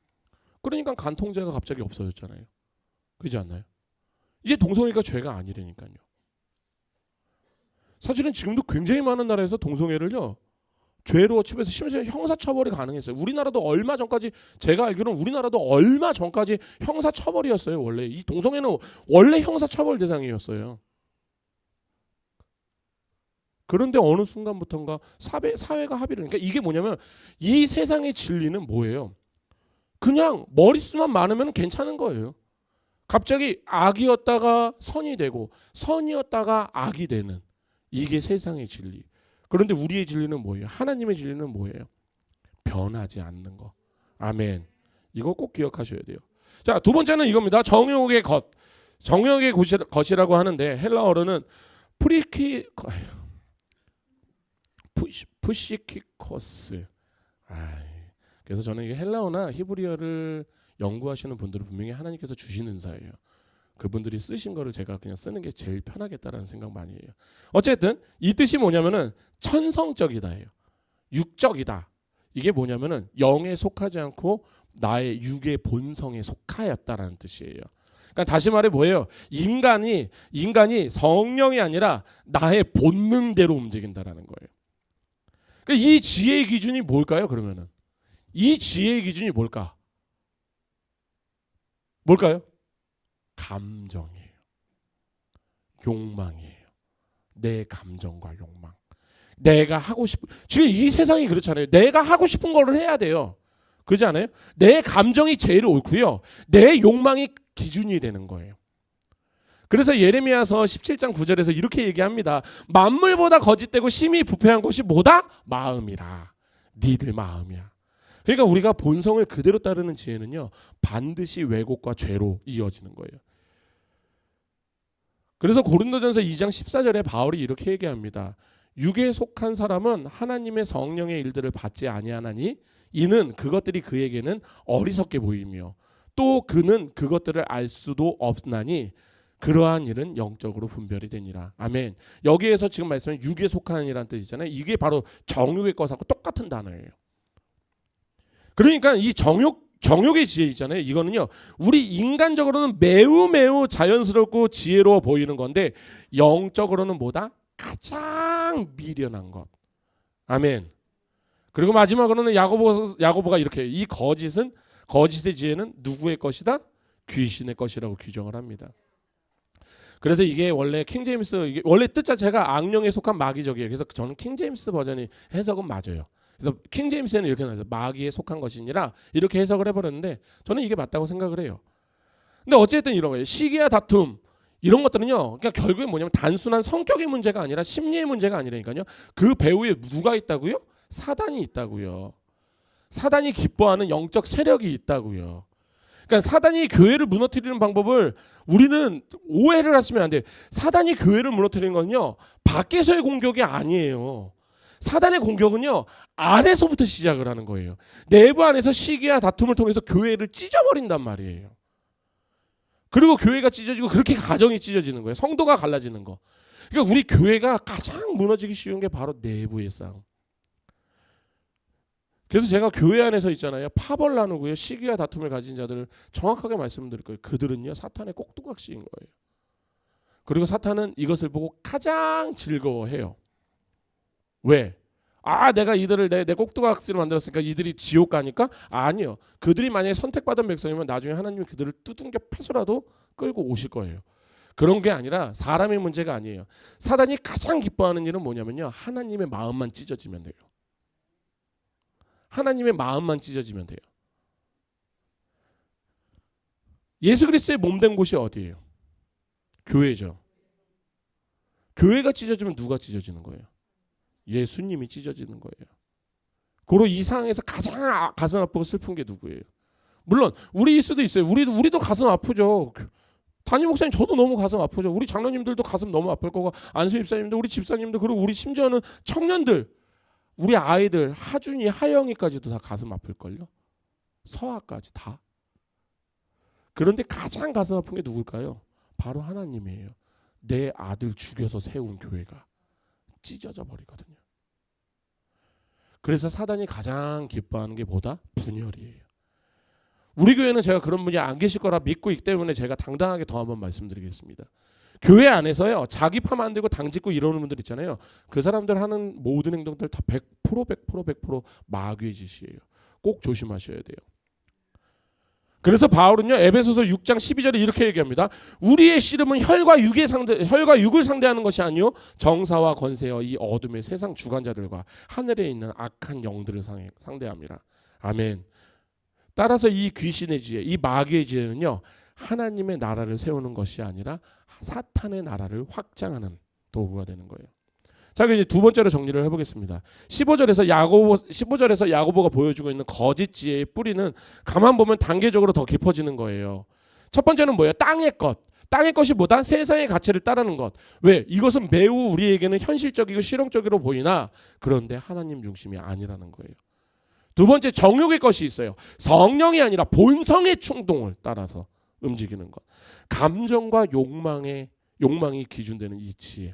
그러니까 간통죄가 갑자기 없어졌잖아요. 그렇지 않나요? 이제 동성애가 죄가 아니라니까요. 사실은 지금도 굉장히 많은 나라에서 동성애를요, 죄로 취급해서 심지어 형사처벌이 가능했어요. 우리나라도 얼마 전까지, 제가 알기로는 우리나라도 얼마 전까지 형사처벌이었어요. 원래 이 동성애는 원래 형사처벌 대상이었어요. 그런데 어느 순간부터인가 사회가 합의를, 그러니까 이게 뭐냐면 이 세상의 진리는 뭐예요? 그냥 머릿수만 많으면 괜찮은 거예요. 갑자기 악이었다가 선이 되고 선이었다가 악이 되는, 이게 세상의 진리. 그런데 우리의 진리는 뭐예요? 하나님의 진리는 뭐예요? 변하지 않는 거. 아멘. 이거 꼭 기억하셔야 돼요. 자, 두 번째는 이겁니다. 정욕의 것. 정욕의 것이라고 하는데 헬라어로는 푸시키코스. 그래서 저는 이게 헬라어나 히브리어를 연구하시는 분들은 분명히 하나님께서 주신 은사예요. 그분들이 쓰신 거를 제가 그냥 쓰는 게 제일 편하겠다라는 생각 많이 해요. 어쨌든 이 뜻이 뭐냐면은 천성적이다예요. 육적이다. 이게 뭐냐면은 영에 속하지 않고 나의 육의 본성에 속하였다라는 뜻이에요. 그러니까 다시 말해 뭐예요? 인간이 성령이 아니라 나의 본능대로 움직인다라는 거예요. 그러니까 이 지혜의 기준이 뭘까요? 그러면은 이 지혜의 기준이 뭘까요? 감정이에요. 욕망이에요. 내 감정과 욕망. 내가 하고 싶은, 지금 이 세상이 그렇잖아요. 내가 하고 싶은 거를 해야 돼요. 그렇지 않아요? 내 감정이 제일 옳고요, 내 욕망이 기준이 되는 거예요. 그래서 예레미야서 17장 9절에서 이렇게 얘기합니다. 만물보다 거짓되고 심히 부패한 것이 뭐다? 마음이라. 니들 마음이야. 그러니까 우리가 본성을 그대로 따르는 지혜는요, 반드시 왜곡과 죄로 이어지는 거예요. 그래서 고린도전서 2장 14절에 바울이 이렇게 얘기합니다. 육에 속한 사람은 하나님의 성령의 일들을 받지 아니하나니 이는 그것들이 그에게는 어리석게 보이며 또 그는 그것들을 알 수도 없나니 그러한 일은 영적으로 분별이 되니라. 아멘. 여기에서 지금 말씀은 육에 속하는 이라는 뜻이잖아요. 이게 바로 정욕의 것하고 똑같은 단어예요. 그러니까 이 정욕의 지혜 있잖아요. 이거는요, 우리 인간적으로는 매우 자연스럽고 지혜로워 보이는 건데 영적으로는 뭐다? 가장 미련한 것. 아멘. 그리고 마지막으로는 야고보가 이렇게, 이 거짓의 지혜는 누구의 것이다? 귀신의 것이라고 규정을 합니다. 그래서 이게 원래 킹제임스, 이게 원래 뜻 자체가 악령에 속한 마귀적이에요. 그래서 저는 킹제임스 버전이 해석은 맞아요. 그래서 킹제임스에는 이렇게 나와요. 마귀에 속한 것이니라 이렇게 해석을 해버렸는데 저는 이게 맞다고 생각을 해요. 근데 어쨌든 이런 거예요. 시기와 다툼 이런 것들은요, 그러니까 결국에 뭐냐면 단순한 성격의 문제가 아니라 심리의 문제가 아니라니까요. 그 배후에 누가 있다고요? 사단이 있다고요. 사단이 기뻐하는 영적 세력이 있다고요. 그러니까 사단이 교회를 무너뜨리는 방법을 우리는 오해를 하시면 안 돼요. 사단이 교회를 무너뜨리는 건요, 밖에서의 공격이 아니에요. 사단의 공격은요, 안에서부터 시작을 하는 거예요. 내부 안에서 시기와 다툼을 통해서 교회를 찢어버린단 말이에요. 그리고 교회가 찢어지고 그렇게 가정이 찢어지는 거예요. 성도가 갈라지는 거. 그러니까 우리 교회가 가장 무너지기 쉬운 게 바로 내부의 싸움. 그래서 제가 교회 안에서 있잖아요, 파벌 나누고요, 시기와 다툼을 가진 자들을 정확하게 말씀드릴 거예요. 그들은요, 사탄의 꼭두각시인 거예요. 그리고 사탄은 이것을 보고 가장 즐거워해요. 왜? 내가 이들을 내 꼭두각시로 만들었으니까 이들이 지옥 가니까? 아니요. 그들이 만약에 선택받은 백성이면 나중에 하나님이 그들을 두둥겨 패서라도 끌고 오실 거예요. 그런 게 아니라 사람의 문제가 아니에요. 사단이 가장 기뻐하는 일은 뭐냐면요, 하나님의 마음만 찢어지면 돼요. 하나님의 마음만 찢어지면 돼요. 예수 그리스도의 몸된 곳이 어디예요? 교회죠. 교회가 찢어지면 누가 찢어지는 거예요? 예수님이 찢어지는 거예요. 고로 이 상황에서 가장 가슴 아프고 슬픈 게 누구예요? 물론 우리일 수도 있어요. 우리도 가슴 아프죠. 담임 목사님 저도 너무 가슴 아프죠. 우리 장로님들도 가슴 너무 아플 거고 안수 집사님도 우리 집사님도 그리고 우리 심지어는 청년들 우리 아이들 하준이 하영이까지도 다 가슴 아플걸요. 서아까지 다. 그런데 가장 가슴 아픈 게 누굴까요? 바로 하나님이에요. 내 아들 죽여서 세운 교회가 찢어져 버리거든요. 그래서 사단이 가장 기뻐하는 게 뭐다? 분열이에요. 우리 교회는 제가 그런 분이 안 계실 거라 믿고 있기 때문에 제가 당당하게 더 한번 말씀드리겠습니다. 교회 안에서요, 자기 파 만들고 당 짓고 이러는 분들 있잖아요. 그 사람들 하는 모든 행동들 다 100% 마귀의 짓이에요. 꼭 조심하셔야 돼요. 그래서 바울은요, 에베소서 6장 12절에 이렇게 얘기합니다. 우리의 씨름은 혈과 육을 상대하는 것이 아니요 정사와 권세와 이 어둠의 세상 주관자들과 하늘에 있는 악한 영들을 상대합니다. 아멘. 따라서 이 귀신의 지혜, 이 마귀의 지혜는요, 하나님의 나라를 세우는 것이 아니라 사탄의 나라를 확장하는 도구가 되는 거예요. 자, 이제 두 번째로 정리를 해보겠습니다. 15절에서 야고보가 보여주고 있는 거짓 지혜의 뿌리는 가만 보면 단계적으로 더 깊어지는 거예요. 첫 번째는 뭐예요? 땅의 것. 땅의 것이 뭐다? 세상의 가치를 따르는 것. 왜? 이것은 매우 우리에게는 현실적이고 실용적으로 보이나 그런데 하나님 중심이 아니라는 거예요. 두 번째, 정욕의 것이 있어요. 성령이 아니라 본성의 충동을 따라서 움직이는 것. 감정과 욕망이 기준되는 이 지혜.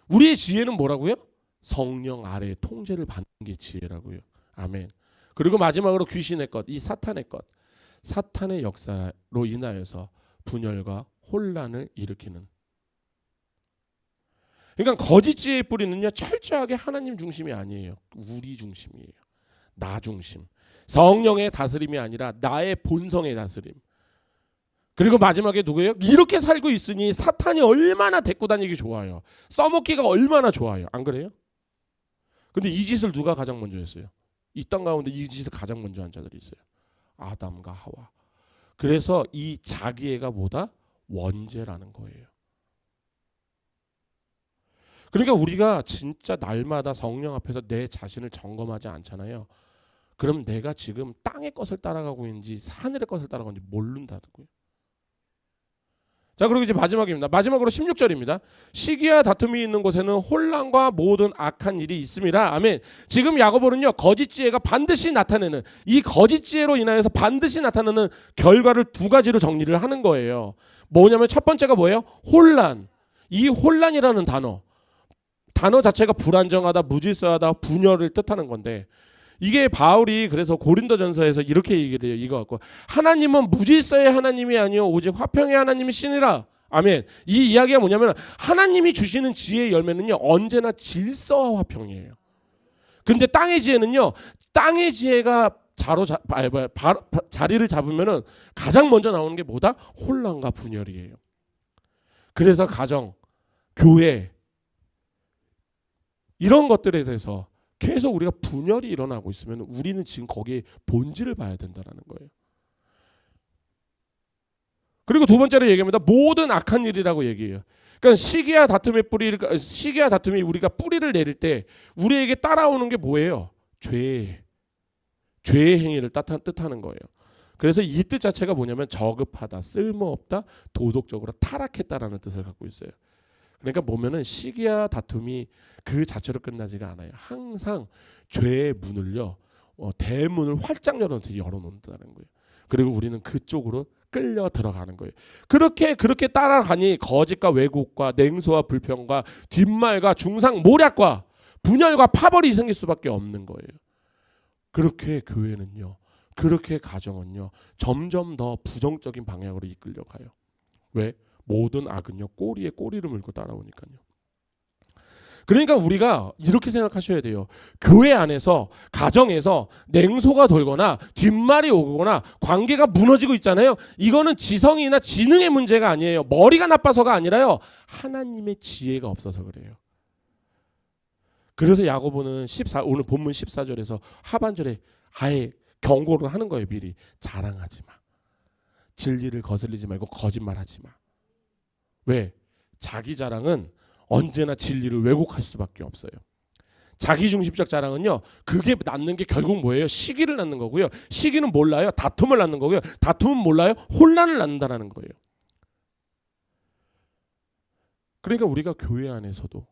우리의 지혜는 뭐라고요? 성령 아래의 통제를 받는 게 지혜라고요. 아멘. 그리고 마지막으로 귀신의 것, 이 사탄의 것. 사탄의 역사로 인하여서 분열과 혼란을 일으키는. 그러니까 거짓 지혜의 뿌리는요, 철저하게 하나님 중심이 아니에요. 우리 중심이에요. 나 중심. 성령의 다스림이 아니라 나의 본성의 다스림. 그리고 마지막에 누구예요? 이렇게 살고 있으니 사탄이 얼마나 데리고 다니기 좋아요. 써먹기가 얼마나 좋아요. 안 그래요? 근데 이 짓을 누가 가장 먼저 했어요? 이 땅 가운데 이 짓을 가장 먼저 한 자들이 있어요. 아담과 하와. 그래서 이 자기애가 뭐다? 원죄라는 거예요. 그러니까 우리가 진짜 날마다 성령 앞에서 내 자신을 점검하지 않잖아요. 그럼 내가 지금 땅의 것을 따라가고 있는지 하늘의 것을 따라가고 있는지 모른다는 거예요. 자, 그리고 이제 마지막입니다. 마지막으로 16절입니다. 시기와 다툼이 있는 곳에는 혼란과 모든 악한 일이 있습니다. 아멘. 지금 야고보는요, 거짓 지혜가 반드시 나타내는, 이 거짓 지혜로 인하여서 반드시 나타나는 결과를 두 가지로 정리를 하는 거예요. 뭐냐면 첫 번째가 뭐예요? 혼란. 이 혼란이라는 단어 자체가 불안정하다, 무질서하다, 분열을 뜻하는 건데, 이게 바울이 그래서 고린도전서에서 이렇게 얘기를 해요. 이거 갖고 하나님은 무질서의 하나님이 아니요 오직 화평의 하나님이시니라. 아멘. 이 이야기가 뭐냐면 하나님이 주시는 지혜의 열매는요 언제나 질서와 화평이에요. 근데 땅의 지혜는요, 땅의 지혜가 자리를 잡으면은 가장 먼저 나오는 게 뭐다? 혼란과 분열이에요. 그래서 가정, 교회 이런 것들에 대해서 계속 우리가 분열이 일어나고 있으면 우리는 지금 거기에 본질을 봐야 된다는 거예요. 그리고 두 번째로 얘기합니다. 모든 악한 일이라고 얘기해요. 그러니까 시기와 다툼이 우리가 뿌리를 내릴 때 우리에게 따라오는 게 뭐예요? 죄의 행위를 뜻하는 거예요. 그래서 이 뜻 자체가 뭐냐면 저급하다, 쓸모없다, 도덕적으로 타락했다라는 뜻을 갖고 있어요. 그러니까 보면은 시기와 다툼이 그 자체로 끝나지가 않아요. 항상 죄의 문을요, 대문을 활짝 열어놓는다는 거예요. 그리고 우리는 그쪽으로 끌려 들어가는 거예요. 그렇게 따라가니 거짓과 왜곡과 냉소와 불평과 뒷말과 중상 모략과 분열과 파벌이 생길 수밖에 없는 거예요. 그렇게 교회는요, 그렇게 가정은요, 점점 더 부정적인 방향으로 이끌려가요. 왜? 모든 악은요 꼬리에 꼬리를 물고 따라오니까요. 그러니까 우리가 이렇게 생각하셔야 돼요. 교회 안에서, 가정에서 냉소가 돌거나 뒷말이 오거나 관계가 무너지고 있잖아요. 이거는 지성이나 지능의 문제가 아니에요. 머리가 나빠서가 아니라요, 하나님의 지혜가 없어서 그래요. 그래서 야고보는 오늘 본문 14절에서 하반절에 아예 경고를 하는 거예요. 미리 자랑하지 마. 진리를 거슬리지 말고 거짓말하지 마. 왜? 자기 자랑은 언제나 진리를 왜곡할 수밖에 없어요. 자기중심적 자랑은요, 그게 낳는 게 결국 뭐예요? 시기를 낳는 거고요. 시기는 몰라요. 다툼을 낳는 거고요. 다툼은 몰라요. 혼란을 낳는다라는 거예요. 그러니까 우리가 교회 안에서도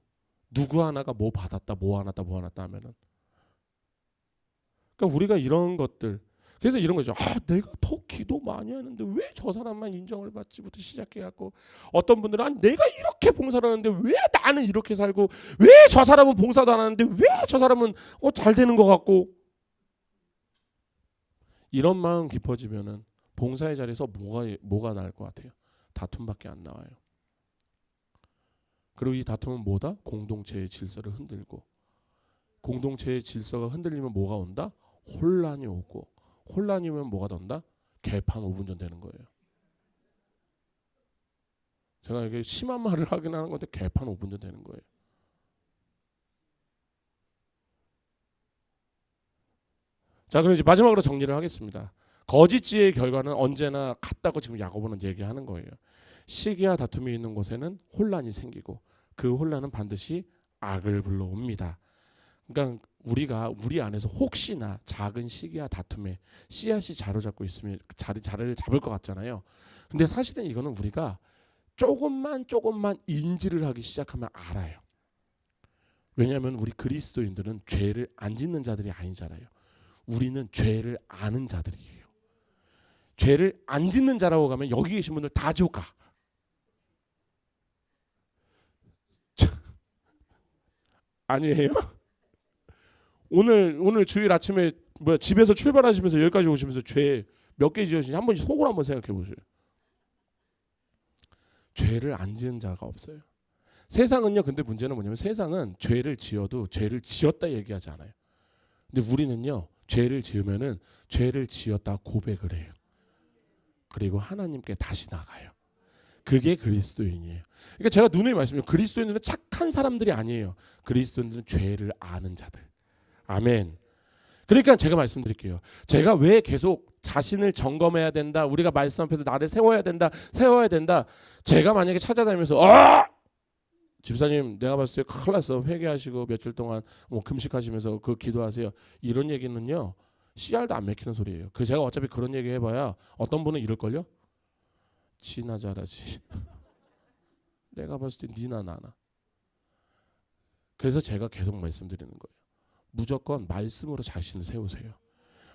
누구 하나가 뭐 받았다, 뭐 하나다, 뭐 하나다 하면은, 그러니까 우리가 이런 것들, 그래서 이런 거죠. 내가 더 기도 많이 하는데 왜 저 사람만 인정을 받지부터 시작해갖고, 어떤 분들은 내가 이렇게 봉사를 하는데 왜 나는 이렇게 살고, 왜 저 사람은 봉사도 안 하는데 왜 저 사람은 잘 되는 것 같고, 이런 마음 깊어지면은 봉사의 자리에서 뭐가 나을 것 같아요? 다툼밖에 안 나와요. 그리고 이 다툼은 뭐다? 공동체의 질서를 흔들고, 공동체의 질서가 흔들리면 뭐가 온다? 혼란이 오고, 혼란이 오면 뭐가 된다? 개판 5분 전 되는 거예요. 제가 이게 심한 말을 하긴 하는 건데 개판 5분 전 되는 거예요. 자, 그럼 이제 마지막으로 정리를 하겠습니다. 거짓 지혜의 결과는 언제나 같다고 지금 야고보는 얘기하는 거예요. 시기와 다툼이 있는 곳에는 혼란이 생기고, 그 혼란은 반드시 악을 불러옵니다. 그러니까 우리가 우리 안에서 혹시나 작은 시기와 다툼에 씨앗이 자로잡고 있으면 자리를 잡을 것 같잖아요. 근데 사실은 이거는 우리가 조금만 인지를 하기 시작하면 알아요. 왜냐하면 우리 그리스도인들은 죄를 안 짓는 자들이 아니잖아요. 우리는 죄를 아는 자들이에요. 죄를 안 짓는 자라고 가면 여기 계신 분들 다 지옥 가. 아니에요? 오늘 주일 아침에 집에서 출발하시면서 여기까지 오시면서 죄 몇 개 지으신지 한 번씩 속으로 한번 생각해 보세요. 죄를 안 지은 자가 없어요. 세상은요, 근데 문제는 뭐냐면 세상은 죄를 지어도 죄를 지었다 얘기하지 않아요. 근데 우리는요, 죄를 지으면은 죄를 지었다 고백을 해요. 그리고 하나님께 다시 나가요. 그게 그리스도인이에요. 그러니까 제가 누누이 말씀드려요. 그리스도인들은 착한 사람들이 아니에요. 그리스도인들은 죄를 아는 자들. 아멘. 그러니까 제가 말씀드릴게요. 제가 왜 계속 자신을 점검해야 된다, 우리가 말씀 앞에서 나를 세워야 된다. 제가 만약에 찾아다니면서 집사님 내가 봤을 때 큰일 났어, 회개하시고 며칠 동안 금식하시면서 그 기도하세요, 이런 얘기는요 씨알도 안 맥히는 소리예요. 그 제가 어차피 그런 얘기 해봐야 어떤 분은 이럴걸요. 지나 잘하지. 내가 봤을 때 니나 나나. 그래서 제가 계속 말씀드리는 거예요. 무조건 말씀으로 자신을 세우세요.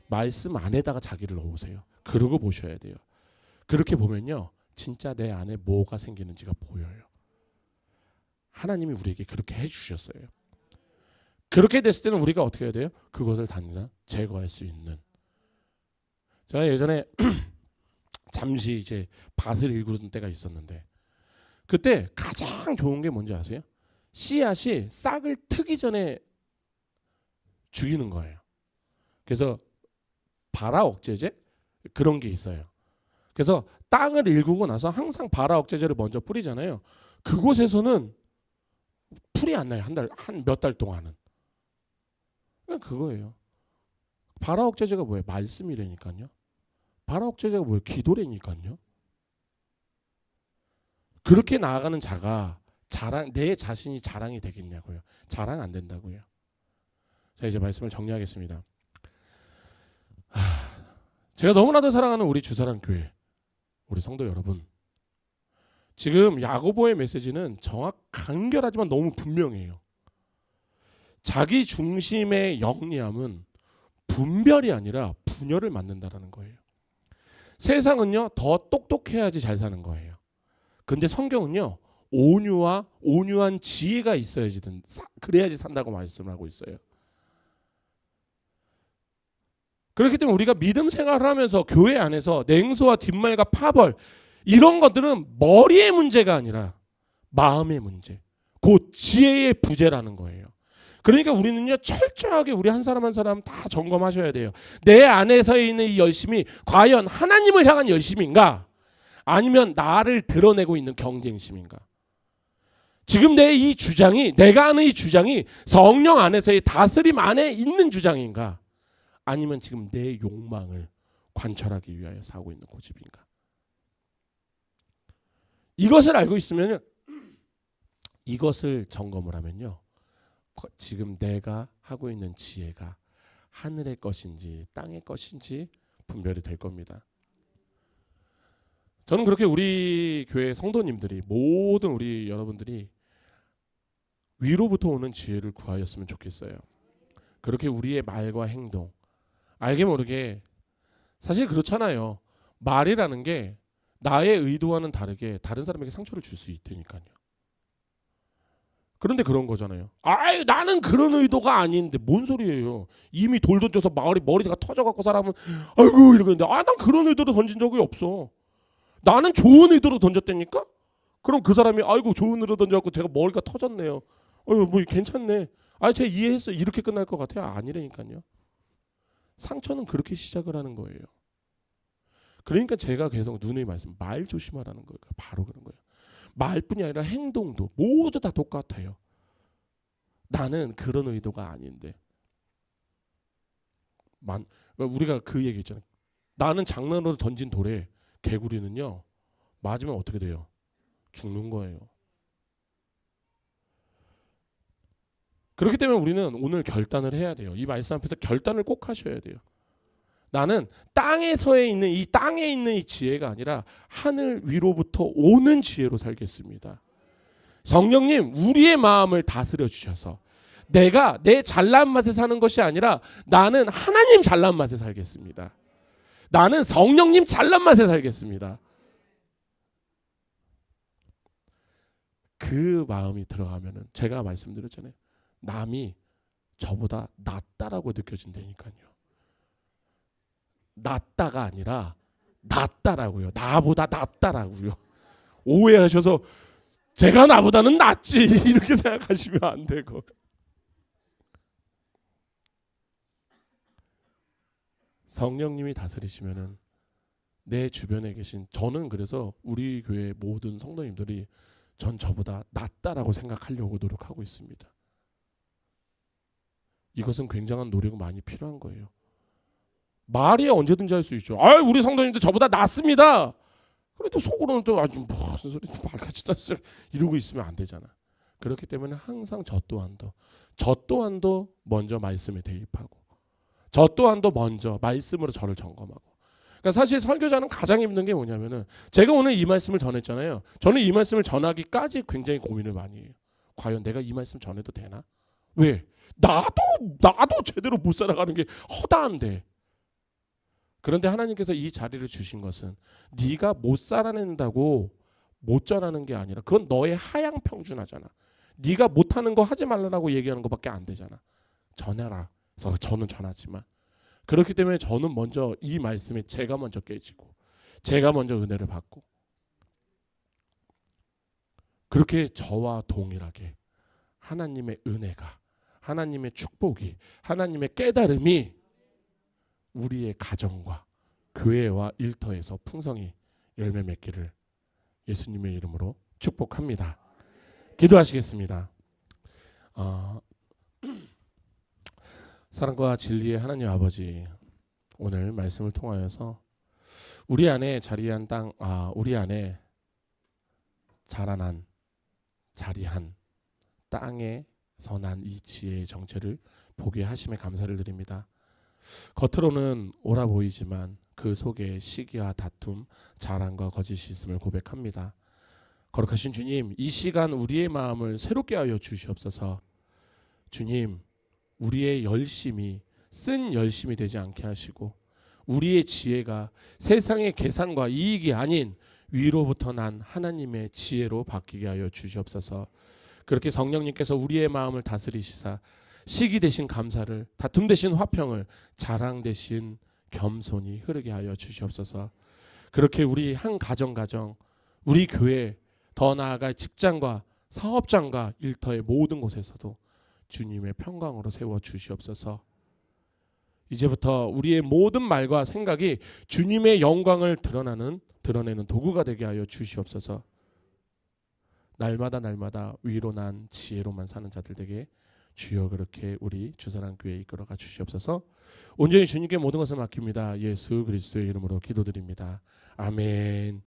말씀 안에다가 자기를 넣으세요. 그러고 보셔야 돼요. 그렇게 보면요 진짜 내 안에 뭐가 생기는지가 보여요. 하나님이 우리에게 그렇게 해주셨어요. 그렇게 됐을 때는 우리가 어떻게 해야 돼요? 그것을 단단 제거할 수 있는. 제가 예전에 잠시 이제 밭을 일구는 때가 있었는데, 그때 가장 좋은 게 뭔지 아세요? 씨앗이 싹을 트기 전에 죽이는 거예요. 그래서 발화 억제제 그런 게 있어요. 그래서 땅을 일구고 나서 항상 발화 억제제를 먼저 뿌리잖아요. 그곳에서는 풀이 안 나요. 한 몇 달 동안은. 그냥 그거예요. 발화 억제제가 뭐예요? 말씀이라니까요. 발화 억제제가 뭐예요? 기도라니까요. 그렇게 나아가는 자가 내 자신이 자랑이 되겠냐고요. 자랑 안 된다고요. 자, 이제 말씀을 정리하겠습니다. 제가 너무나도 사랑하는 우리 주사랑 교회, 우리 성도 여러분, 지금 야고보의 메시지는 간결하지만 너무 분명해요. 자기 중심의 영리함은 분별이 아니라 분열을 만든다라는 거예요. 세상은요 더 똑똑해야지 잘 사는 거예요. 근데 성경은요 온유한 지혜가 있어야지 그래야지 산다고 말씀하고 있어요. 그렇기 때문에 우리가 믿음 생활을 하면서 교회 안에서 냉소와 뒷말과 파벌 이런 것들은 머리의 문제가 아니라 마음의 문제, 곧 지혜의 부재라는 거예요. 그러니까 우리는요 철저하게 우리 한 사람 한 사람 다 점검하셔야 돼요. 내 안에서 있는 이 열심이 과연 하나님을 향한 열심인가, 아니면 나를 드러내고 있는 경쟁심인가. 지금 내가 하는 이 주장이 성령 안에서의 다스림 안에 있는 주장인가, 아니면 지금 내 욕망을 관철하기 위하여 사고 있는 고집인가. 이것을 알고 있으면, 이것을 점검을 하면요 지금 내가 하고 있는 지혜가 하늘의 것인지 땅의 것인지 분별이 될 겁니다. 저는 그렇게 우리 교회 성도님들이 모든 우리 여러분들이 위로부터 오는 지혜를 구하였으면 좋겠어요. 그렇게 우리의 말과 행동 알게 모르게 사실 그렇잖아요. 말이라는 게 나의 의도와는 다르게 다른 사람에게 상처를 줄 수 있다니까요. 그런데 그런 거잖아요. 아유 나는 그런 의도가 아닌데 뭔 소리예요. 이미 돌 던져서 머리가 터져갖고 사람은 아이고 이러는데 난 그런 의도로 던진 적이 없어. 나는 좋은 의도로 던졌다니까? 그럼 그 사람이 아이고 좋은 의도로 던져갖고 제가 머리가 터졌네요. 뭐 괜찮네. 제가 이해했어. 이렇게 끝날 것 같아요. 아니라니까요. 상처는 그렇게 시작을 하는 거예요. 그러니까 제가 계속 누누이 말씀 말 조심하라는 거예요. 바로 그런 거예요. 말뿐이 아니라 행동도 모두 다 똑같아요. 나는 그런 의도가 아닌데. 우리가 그 얘기 있잖아요. 나는 장난으로 던진 돌에 개구리는요. 맞으면 어떻게 돼요? 죽는 거예요. 그렇기 때문에 우리는 오늘 결단을 해야 돼요. 이 말씀 앞에서 결단을 꼭 하셔야 돼요. 나는 땅에 있는 이 지혜가 아니라 하늘 위로부터 오는 지혜로 살겠습니다. 성령님 우리의 마음을 다스려 주셔서 내가 내 잘난 맛에 사는 것이 아니라 나는 하나님 잘난 맛에 살겠습니다. 나는 성령님 잘난 맛에 살겠습니다. 그 마음이 들어가면은 제가 말씀드렸잖아요. 남이 저보다 낫다라고 느껴진다니까요. 낫다가 아니라 낫다라고요. 나보다 낫다라고요. 오해하셔서 제가 나보다는 낫지 이렇게 생각하시면 안 되고. 성령님이 다스리시면은 내 주변에 계신 저는 그래서 우리 교회 모든 성도님들이 전 저보다 낫다라고 생각하려고 노력하고 있습니다. 이것은 굉장한 노력이 많이 필요한 거예요. 말이 언제든지 할 수 있죠. 우리 성도님들 저보다 낫습니다. 그래도 속으로는 또 아주 무슨 소리 말같이 쌀쌀 이러고 있으면 안 되잖아. 그렇기 때문에 항상 저 또한도 먼저 말씀에 대입하고 저 또한도 먼저 말씀으로 저를 점검하고. 그러니까 사실 설교자는 가장 힘든 게 뭐냐면은 제가 오늘 이 말씀을 전했잖아요. 저는 이 말씀을 전하기까지 굉장히 고민을 많이 해요. 과연 내가 이 말씀 전해도 되나? 왜? 나도 제대로 못 살아가는 게 허다한데. 그런데 하나님께서 이 자리를 주신 것은 네가 못 살아낸다고 못 전하는 게 아니라 그건 너의 하향 평준하잖아. 네가 못하는 거 하지 말라고 얘기하는 것밖에 안 되잖아. 전해라. 그래서 저는 전하지만 그렇기 때문에 저는 먼저 이 말씀에 제가 먼저 깨지고 제가 먼저 은혜를 받고 그렇게 저와 동일하게 하나님의 은혜가 하나님의 축복이 하나님의 깨달음이 우리의 가정과 교회와 일터에서 풍성히 열매 맺기를 예수님의 이름으로 축복합니다. 기도하시겠습니다. 사랑과 진리의 하나님 아버지, 오늘 말씀을 통하여서 우리 안에 자리한 우리 안에 자라난 자리한 땅에서 난 이 지혜의 정체를 보게 하심에 감사를 드립니다. 겉으로는 옳아 보이지만 그 속에 시기와 다툼, 자랑과 거짓이 있음을 고백합니다. 거룩하신 주님, 이 시간 우리의 마음을 새롭게 하여 주시옵소서. 주님, 우리의 열심이 쓴 열심이 되지 않게 하시고 우리의 지혜가 세상의 계산과 이익이 아닌 위로부터 난 하나님의 지혜로 바뀌게 하여 주시옵소서. 그렇게 성령님께서 우리의 마음을 다스리시사 시기 대신 감사를, 다툼 대신 화평을, 자랑 대신 겸손히 흐르게 하여 주시옵소서. 그렇게 우리 한 가정, 우리 교회, 더 나아가 직장과 사업장과 일터의 모든 곳에서도 주님의 평강으로 세워 주시옵소서. 이제부터 우리의 모든 말과 생각이 주님의 영광을 드러내는 도구가 되게 하여 주시옵소서. 날마다 위로 난 지혜로만 사는 자들 되게 주여 그렇게 우리 주사랑교회에 이끌어가 주시옵소서. 온전히 주님께 모든 것을 맡깁니다. 예수 그리스도의 이름으로 기도드립니다. 아멘.